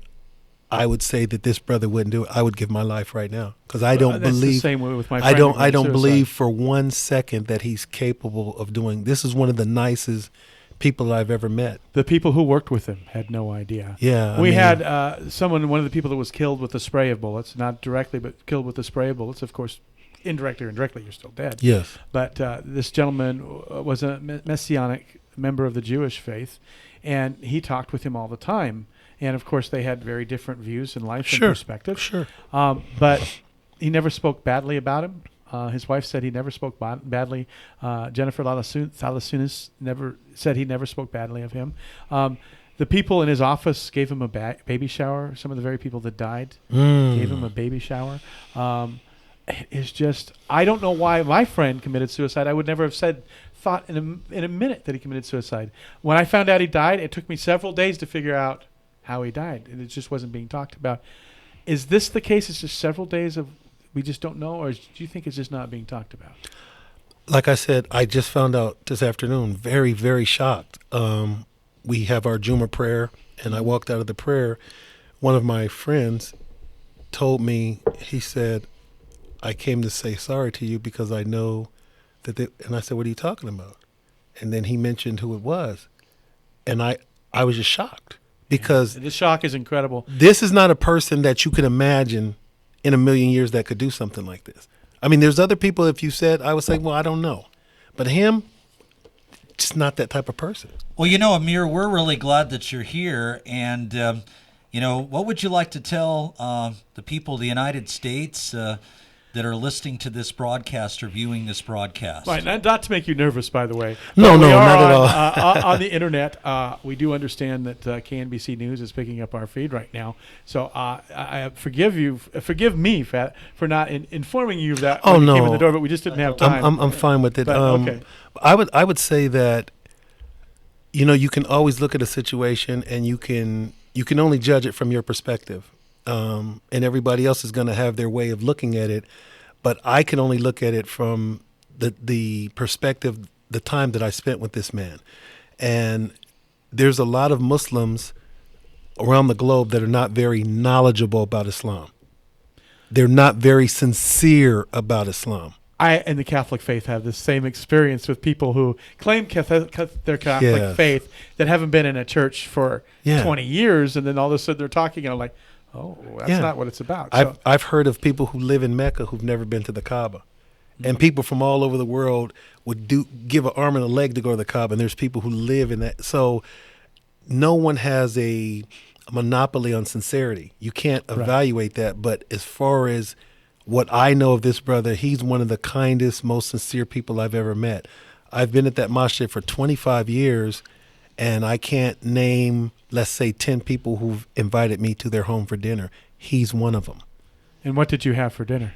I would say that this brother wouldn't do it, I would give my life right now, because I don't That's believe. The same way with my friend I don't believe for 1 second that he's capable of doing. This is one of the nicest people I've ever met. The people who worked with him had no idea. Yeah, we had one of the people that was killed with the spray of bullets, not directly, but killed with the spray of bullets. Of course, indirectly or indirectly, you're still dead. Yes. But this gentleman was a Messianic member of the Jewish faith, and he talked with him all the time. And, of course, they had very different views in life and perspective. Sure. But he never spoke badly about him. His wife said he never spoke badly. Jennifer Salasunis said he never spoke badly of him. The people in his office gave him a baby shower. Some of the very people that died gave him a baby shower. It's just, I don't know why my friend committed suicide. I would never have thought in a minute that he committed suicide. When I found out he died, it took me several days to figure out how he died, and it just wasn't being talked about. Is this the case? It's just several days of we just don't know, or do you think it's just not being talked about? Like I said, I just found out this afternoon. Very, very shocked. We have our Juma prayer, and I walked out of the prayer. One of my friends told me, he said, I came to say sorry to you because I know that and I said, what are you talking about? And then he mentioned who it was. And I was just shocked. Because the shock is incredible. This is not a person that you could imagine in a million years that could do something like this. I mean, there's other people, if you said, I would say, well, I don't know. But him, just not that type of person. Well, Amir, we're really glad that you're here. And What would you like to tell the people of the United States that are listening to this broadcast or viewing this broadcast? Right, not to make you nervous, by the way. No, But we are not at all. On the internet, we do understand that KNBC News is picking up our feed right now. So I forgive me for not informing you of that when you came in the door, but we just didn't have time. I'm fine with it. But, okay. I would say that you can always look at a situation and you can only judge it from your perspective. And everybody else is going to have their way of looking at it, but I can only look at it from the perspective, the time that I spent with this man. And there's a lot of Muslims around the globe that are not very knowledgeable about Islam. They're not very sincere about Islam. I and the Catholic faith have the same experience with people who claim their Catholic Yes. faith that haven't been in a church for Yeah. 20 years, and then all of a sudden they're talking, and I'm like, oh, that's not what it's about. So, I've heard of people who live in Mecca who've never been to the Kaaba. And people from all over the world would give an arm and a leg to go to the Kaaba, and there's people who live in that. So no one has a monopoly on sincerity. You can't evaluate that. But as far as what I know of this brother, he's one of the kindest, most sincere people I've ever met. I've been at that masjid for 25 years, and I can't name, let's say, 10 people who've invited me to their home for dinner. He's one of them. and what did you have for dinner?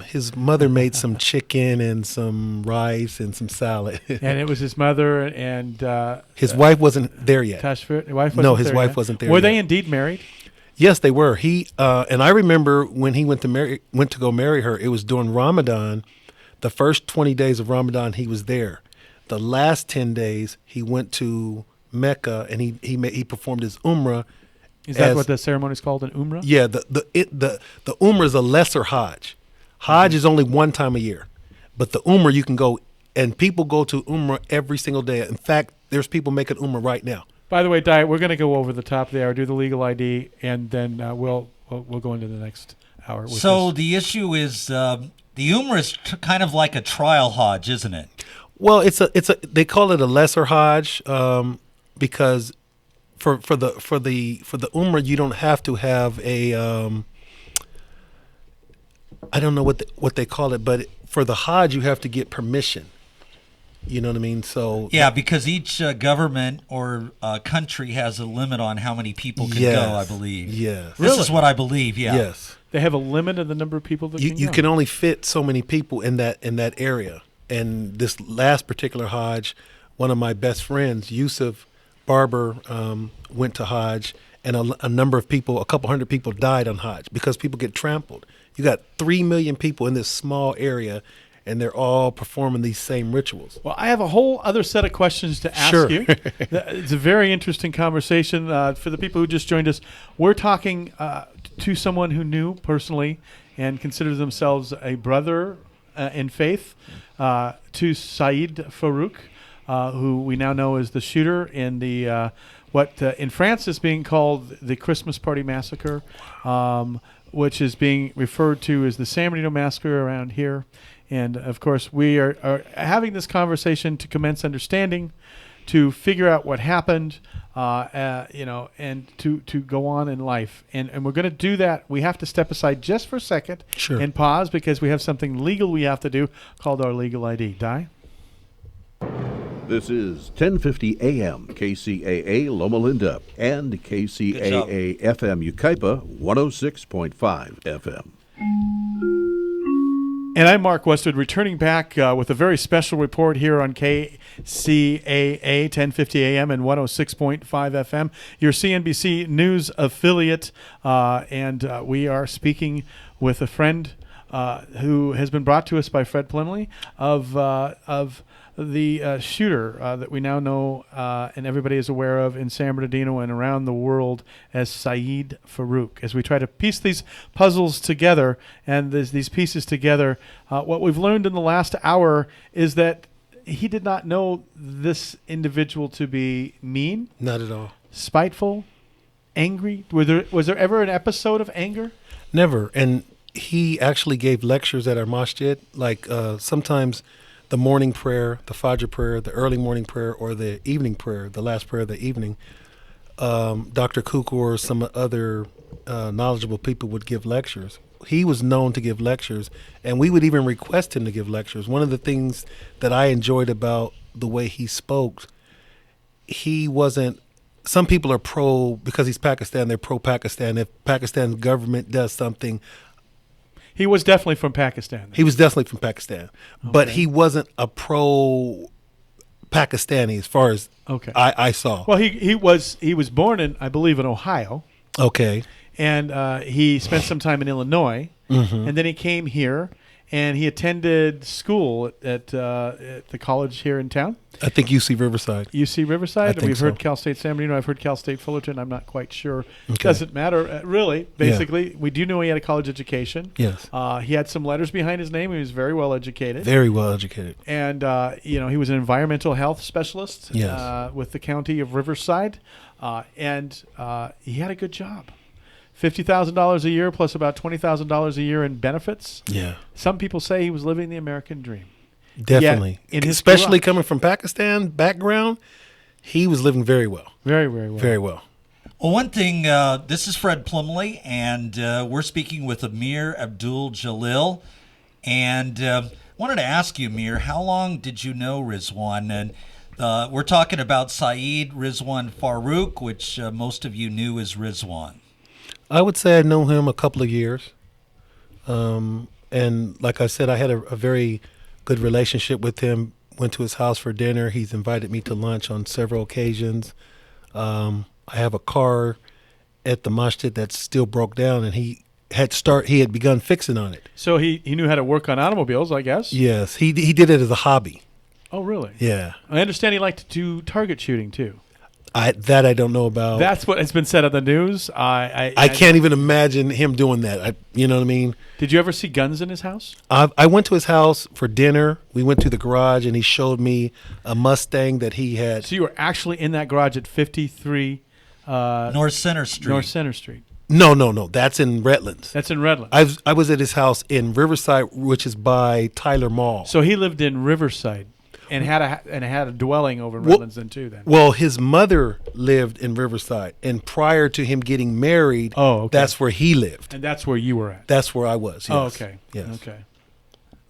His mother made some chicken and some rice and some salad. And it was his mother and his wife wasn't there yet. Tashfir, his wife wasn't No, his there wife yet? wasn't there Were yet. they indeed married? Yes, they were. He and I remember when he went to go marry her. It was during Ramadan. The first 20 days of Ramadan, he was there. The last 10 days, he went to Mecca and he performed his Umrah. Is that what the ceremony is called, an Umrah? Yeah, the Umrah is a lesser Hajj. Hajj is only one time a year, but the Umrah you can go, and people go to Umrah every single day. In fact, there's people making Umrah right now. By the way, Di, we're going to go over the top of the hour, do the legal ID, and then we'll go into the next hour. So the issue is the Umrah is kind of like a trial Hajj, isn't it? Well, it's a they call it a lesser Hajj because for the Umrah you don't have to have a I don't know what they call it, but for the Hajj you have to get permission. You know what I mean? So yeah, because each government or country has a limit on how many people can go, I believe. Yes. This is what I believe, yeah. Yes. They have a limit of the number of people that you go. can only fit so many people in that area. And this last particular Hajj, one of my best friends, Yusuf Barber, went to Hajj, and a number of people, a couple hundred people died on Hajj because people get trampled. You got 3 million people in this small area, and they're all performing these same rituals. Well, I have a whole other set of questions to ask you. It's a very interesting conversation. For the people who just joined us, we're talking to someone who knew personally and considers themselves a brother in faith to Saeed Farouk, who we now know is the shooter in the what in France is being called the Christmas Party Massacre, which is being referred to as the San Bernardino Massacre around here. And, of course, we are having this conversation to commence understanding, to figure out what happened, and to go on in life. And we're going to do that. We have to step aside just for a second and pause because we have something legal we have to do called our legal ID. Di? This is 1050 AM KCAA Loma Linda and KCAA FM Ukaipa 106.5 FM. And I'm Mark Westwood, returning back with a very special report here on KCAA 1050 AM and 106.5 FM, your CNBC News affiliate. And we are speaking with a friend who has been brought to us by Fred Plimley of the shooter that we now know and everybody is aware of in San Bernardino and around the world as Saeed Farouk. As we try to piece these puzzles together and these pieces together, what we've learned in the last hour is that he did not know this individual to be mean. Not at all. Spiteful, angry. Was there ever an episode of anger? Never. And he actually gave lectures at our masjid, like sometimes the morning prayer, the Fajr prayer, the early morning prayer, or the evening prayer, the last prayer of the evening. Dr. Kcaa or some other knowledgeable people would give lectures. He was known to give lectures, and we would even request him to give lectures. One of the things that I enjoyed about the way he spoke, he wasn't. Some people are pro, because he's Pakistan, they're pro-Pakistan. If Pakistan's government does something. He was definitely from Pakistan. He was definitely from Pakistan. But he wasn't a pro-Pakistani as far as I saw. Well, he was born in, I believe, in Ohio. Okay. And he spent some time in Illinois. Mhm. And then he came here, and he attended school at the college here in town. I think UC Riverside. UC Riverside. I think We've heard so. Cal State San Bernardino. I've heard Cal State Fullerton. I'm not quite sure. Okay. Doesn't matter, really. Basically, we do know he had a college education. Yes. He had some letters behind his name. He was very well educated. Very well educated. And, he was an environmental health specialist with the county of Riverside. And he had a good job. $50,000 a year plus about $20,000 a year in benefits. Yeah. Some people say he was living the American dream. Definitely. Yet, in his especially garage- coming from Pakistan background, he was living very well. Very, very well. Very well. Well, one thing, this is Fred Plumley, and we're speaking with Amir Abdul Jalil. And wanted to ask you, Amir, how long did you know Rizwan? And we're talking about Saeed Rizwan Farouk, which most of you knew as Rizwan. I would say I know him a couple of years. And like I said, I had a very good relationship with him. Went to his house for dinner. He's invited me to lunch on several occasions. I have a car at the masjid that still broke down, and he had begun fixing on it. So he knew how to work on automobiles, I guess. Yes, he did it as a hobby. Oh, really? Yeah. I understand he liked to do target shooting, too. I don't know about. That's what has been said on the news. I can't even imagine him doing that. You know what I mean? Did you ever see guns in his house? I went to his house for dinner. We went to the garage, and he showed me a Mustang that he had. So you were actually in that garage at 53 North Center Street. North Center Street. No. That's in Redlands. That's in Redlands. I was at his house in Riverside, which is by Tyler Mall. So he lived in Riverside and had a dwelling over in Redlands then too. Then. Well, his mother lived in Riverside, and prior to him getting married, that's where he lived. And that's where you were at. That's where I was. Yes. Oh, okay. Yes. Okay.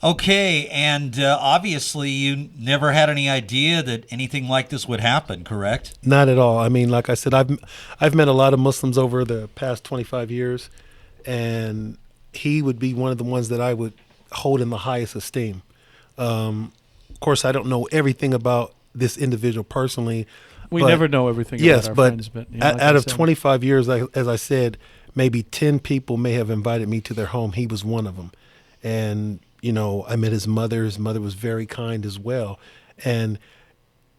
Okay, and obviously you never had any idea that anything like this would happen, correct? Not at all. I mean, like I said, I've met a lot of Muslims over the past 25 years, and he would be one of the ones that I would hold in the highest esteem. Of course, I don't know everything about this individual personally. We never know everything about our friends, but out of 25 years, as I said, maybe 10 people may have invited me to their home. He was one of them. And, I met his mother. His mother was very kind as well. And,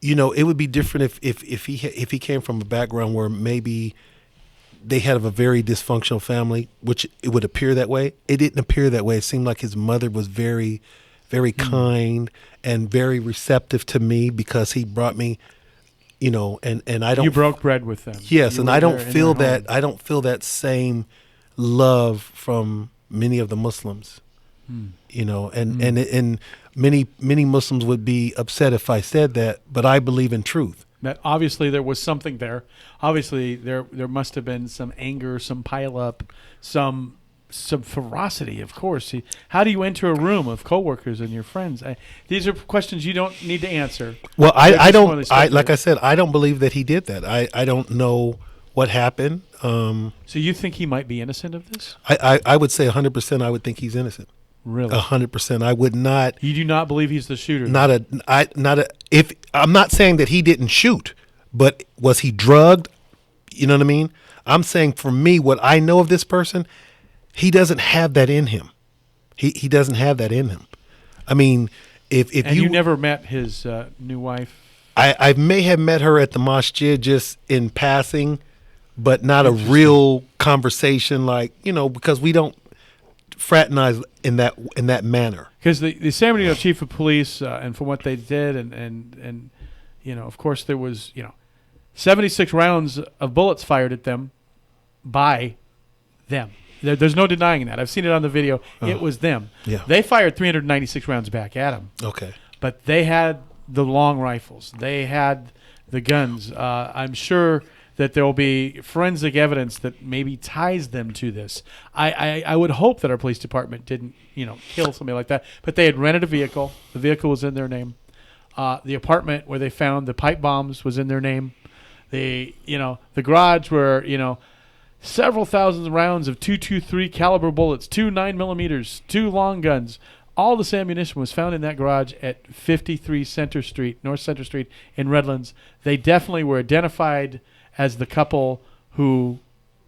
it would be different if he came from a background where maybe they had a very dysfunctional family, which it would appear that way. It didn't appear that way. It seemed like his mother was very, very kind and very receptive to me because he brought me, and I don't. You broke bread with them. Yes, You and were I don't there in feel their that. home. I don't feel that same love from many of the Muslims. And many Muslims would be upset if I said that, but I believe in truth. That obviously there was something there. Obviously there must have been some anger, some pile up, some ferocity. Of course. How do you enter a room of coworkers and your friends? These are questions you don't need to answer. Well, I don't. Like I said, I don't believe that he did that. I don't know what happened. So you think he might be innocent of this? I would say 100%. I would think he's innocent. Really? 100%. I would not. You do not believe he's the shooter? If I'm not saying that he didn't shoot, but was he drugged? You know what I mean? I'm saying for me, what I know of this person, he doesn't have that in him. He doesn't have that in him. I mean, if you never met his new wife? I may have met her at the masjid just in passing, but not a real conversation because we don't fraternize in that manner. Because the San Bernardino chief of police, and from what they did, and of course there was 76 rounds of bullets fired at them by them. There's no denying that. I've seen it on the video. It was them. Yeah. They fired 396 rounds back at him. Okay. But they had the long rifles. They had the guns. I'm sure that there will be forensic evidence that maybe ties them to this. I would hope that our police department didn't, kill somebody like that. But they had rented a vehicle. The vehicle was in their name. The apartment where they found the pipe bombs was in their name. The garage where, several thousand rounds of .223 caliber bullets, 2 9mm, 2 long guns. All this ammunition was found in that garage at 53 North Center Street in Redlands. They definitely were identified as the couple who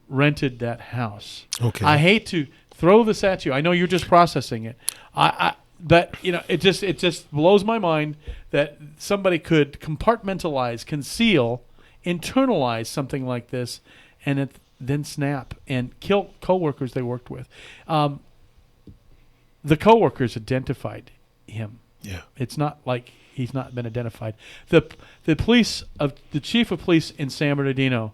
rented that house. Okay. I hate to throw this at you. I know you're just processing it. But it just blows my mind that somebody could compartmentalize, conceal, internalize something like this, and then snap and kill coworkers they worked with. The coworkers identified him. Yeah. It's not like he's not been identified. The chief of police in San Bernardino,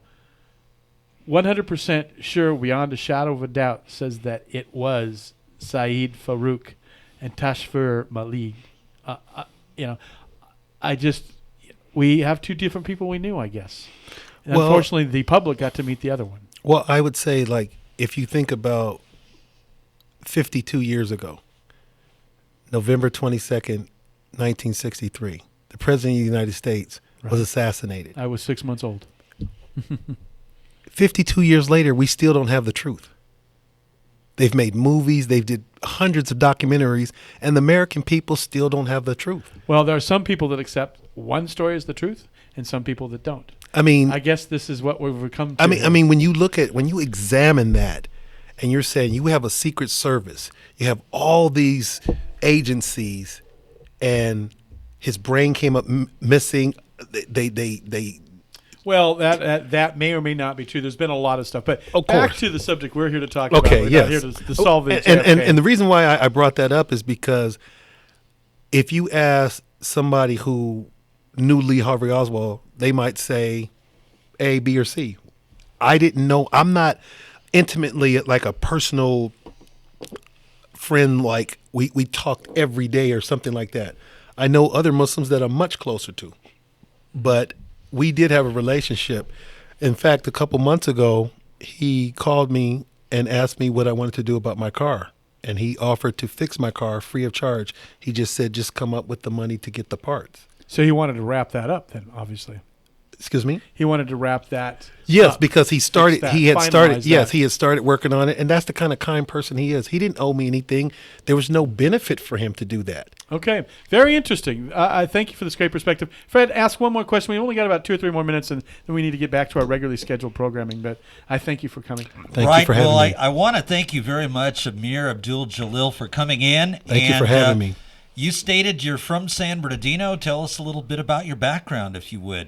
100% sure, beyond a shadow of a doubt, says that it was Saeed Farouk and Tashfir Malik. We have two different people we knew, I guess. And unfortunately, the public got to meet the other one. Well, I would say, if you think about 52 years ago, November 22nd, 1963, the President of the United States was assassinated. I was 6 months old. 52 years later, we still don't have the truth. They've made movies, they've did hundreds of documentaries, and the American people still don't have the truth. Well, there are some people that accept one story as the truth and some people that don't. I guess this is what we've come to. I mean, when you examine that, and you're saying you have a Secret Service, you have all these agencies, and his brain came up missing. They. Well, that may or may not be true. There's been a lot of stuff, but of back course. to the subject we're here to talk about. Okay, We're yes. not here to solve it. And the reason why I brought that up is because if you ask somebody who knew Lee Harvey Oswald, they might say A, B, or C. I didn't know. I'm not intimately like a personal friend, like we talked every day or something like that. I know other Muslims that I'm much closer to, but we did have a relationship. In fact, a couple months ago, he called me and asked me what I wanted to do about my car. And he offered to fix my car free of charge. He just said, just come up with the money to get the parts. So he wanted to wrap that up then, obviously. Excuse me? He wanted to wrap that Yes, up, because he had started working on it. And that's the kind of kind person he is. He didn't owe me anything. There was no benefit for him to do that. Okay. Very interesting. I thank you for this great perspective. Fred, ask one more question. We've only got about 2 or 3 more minutes, and then we need to get back to our regularly scheduled programming. But I thank you for coming. Thank you for having me. I want to thank you very much, Amir Abdul Jalil, for coming in. Thank you for having me. You stated you're from San Bernardino. Tell us a little bit about your background, if you would.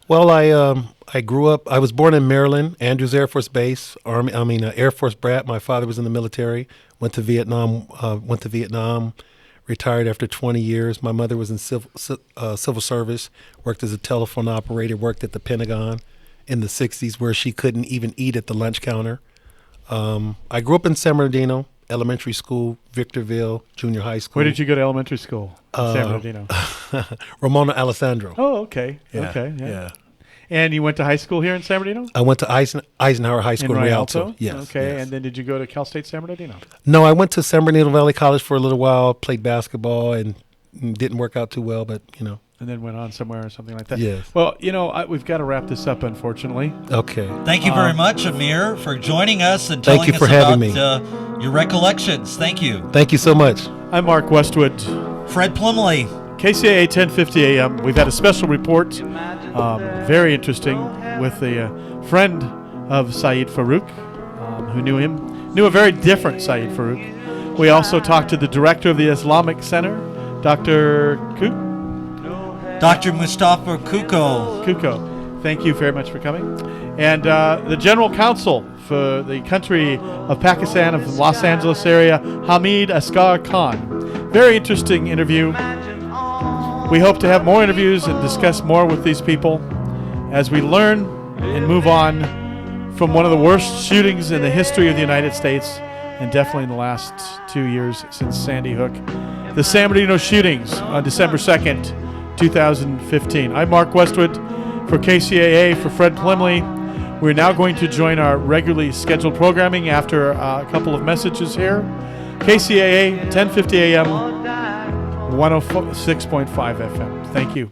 Well, I grew up. I was born in Maryland, Andrews Air Force Base, Air Force brat. My father was in the military. Went to Vietnam. Retired after 20 years. My mother was in civil service. Worked as a telephone operator. Worked at the Pentagon in the 60s, where she couldn't even eat at the lunch counter. I grew up in San Bernardino. Elementary school, Victorville, junior high school. Where did you go to elementary school? San Bernardino. Ramona Alessandro. Oh, okay. Yeah. Okay. Yeah. And you went to high school here in San Bernardino? I went to Eisenhower High School in Rialto. Yes. Okay. Yes. And then did you go to Cal State San Bernardino? No, I went to San Bernardino Valley College for a little while, played basketball, and didn't work out too well, but, And then went on somewhere or something like that. Yes. Well, we've got to wrap this up, unfortunately. Okay. Thank you very much, Amir, for joining us and telling us about your recollections. Thank you. Thank you so much. I'm Mark Westwood. Fred Plumley. KCAA 1050 AM. We've had a special report, very interesting, with a friend of Saeed Farouk, who knew a very different Saeed Farouk. We also talked to the director of the Islamic Center, Dr. Dr. Mustafa Kuko. Thank you very much for coming. And the General Counsel for the country of Pakistan, of the Los Angeles area, Hamid Asghar Khan. Very interesting interview. We hope to have more interviews and discuss more with these people as we learn and move on from one of the worst shootings in the history of the United States, and definitely in the last 2 years since Sandy Hook. The San Bernardino shootings on December 2nd, 2015. I'm Mark Westwood. For KCAA, for Fred Plimley, we're now going to join our regularly scheduled programming after a couple of messages here. KCAA, 1050 AM, 106.5 FM. Thank you.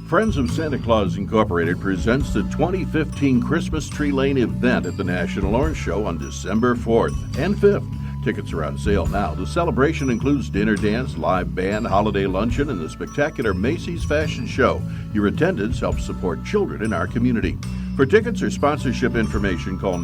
Friends of Santa Claus Incorporated presents the 2015 Christmas Tree Lane event at the National Orange Show on December 4th and 5th. Tickets are on sale now. The celebration includes dinner dance, live band, holiday luncheon, and the spectacular Macy's fashion show. Your attendance helps support children in our community. For tickets or sponsorship information, call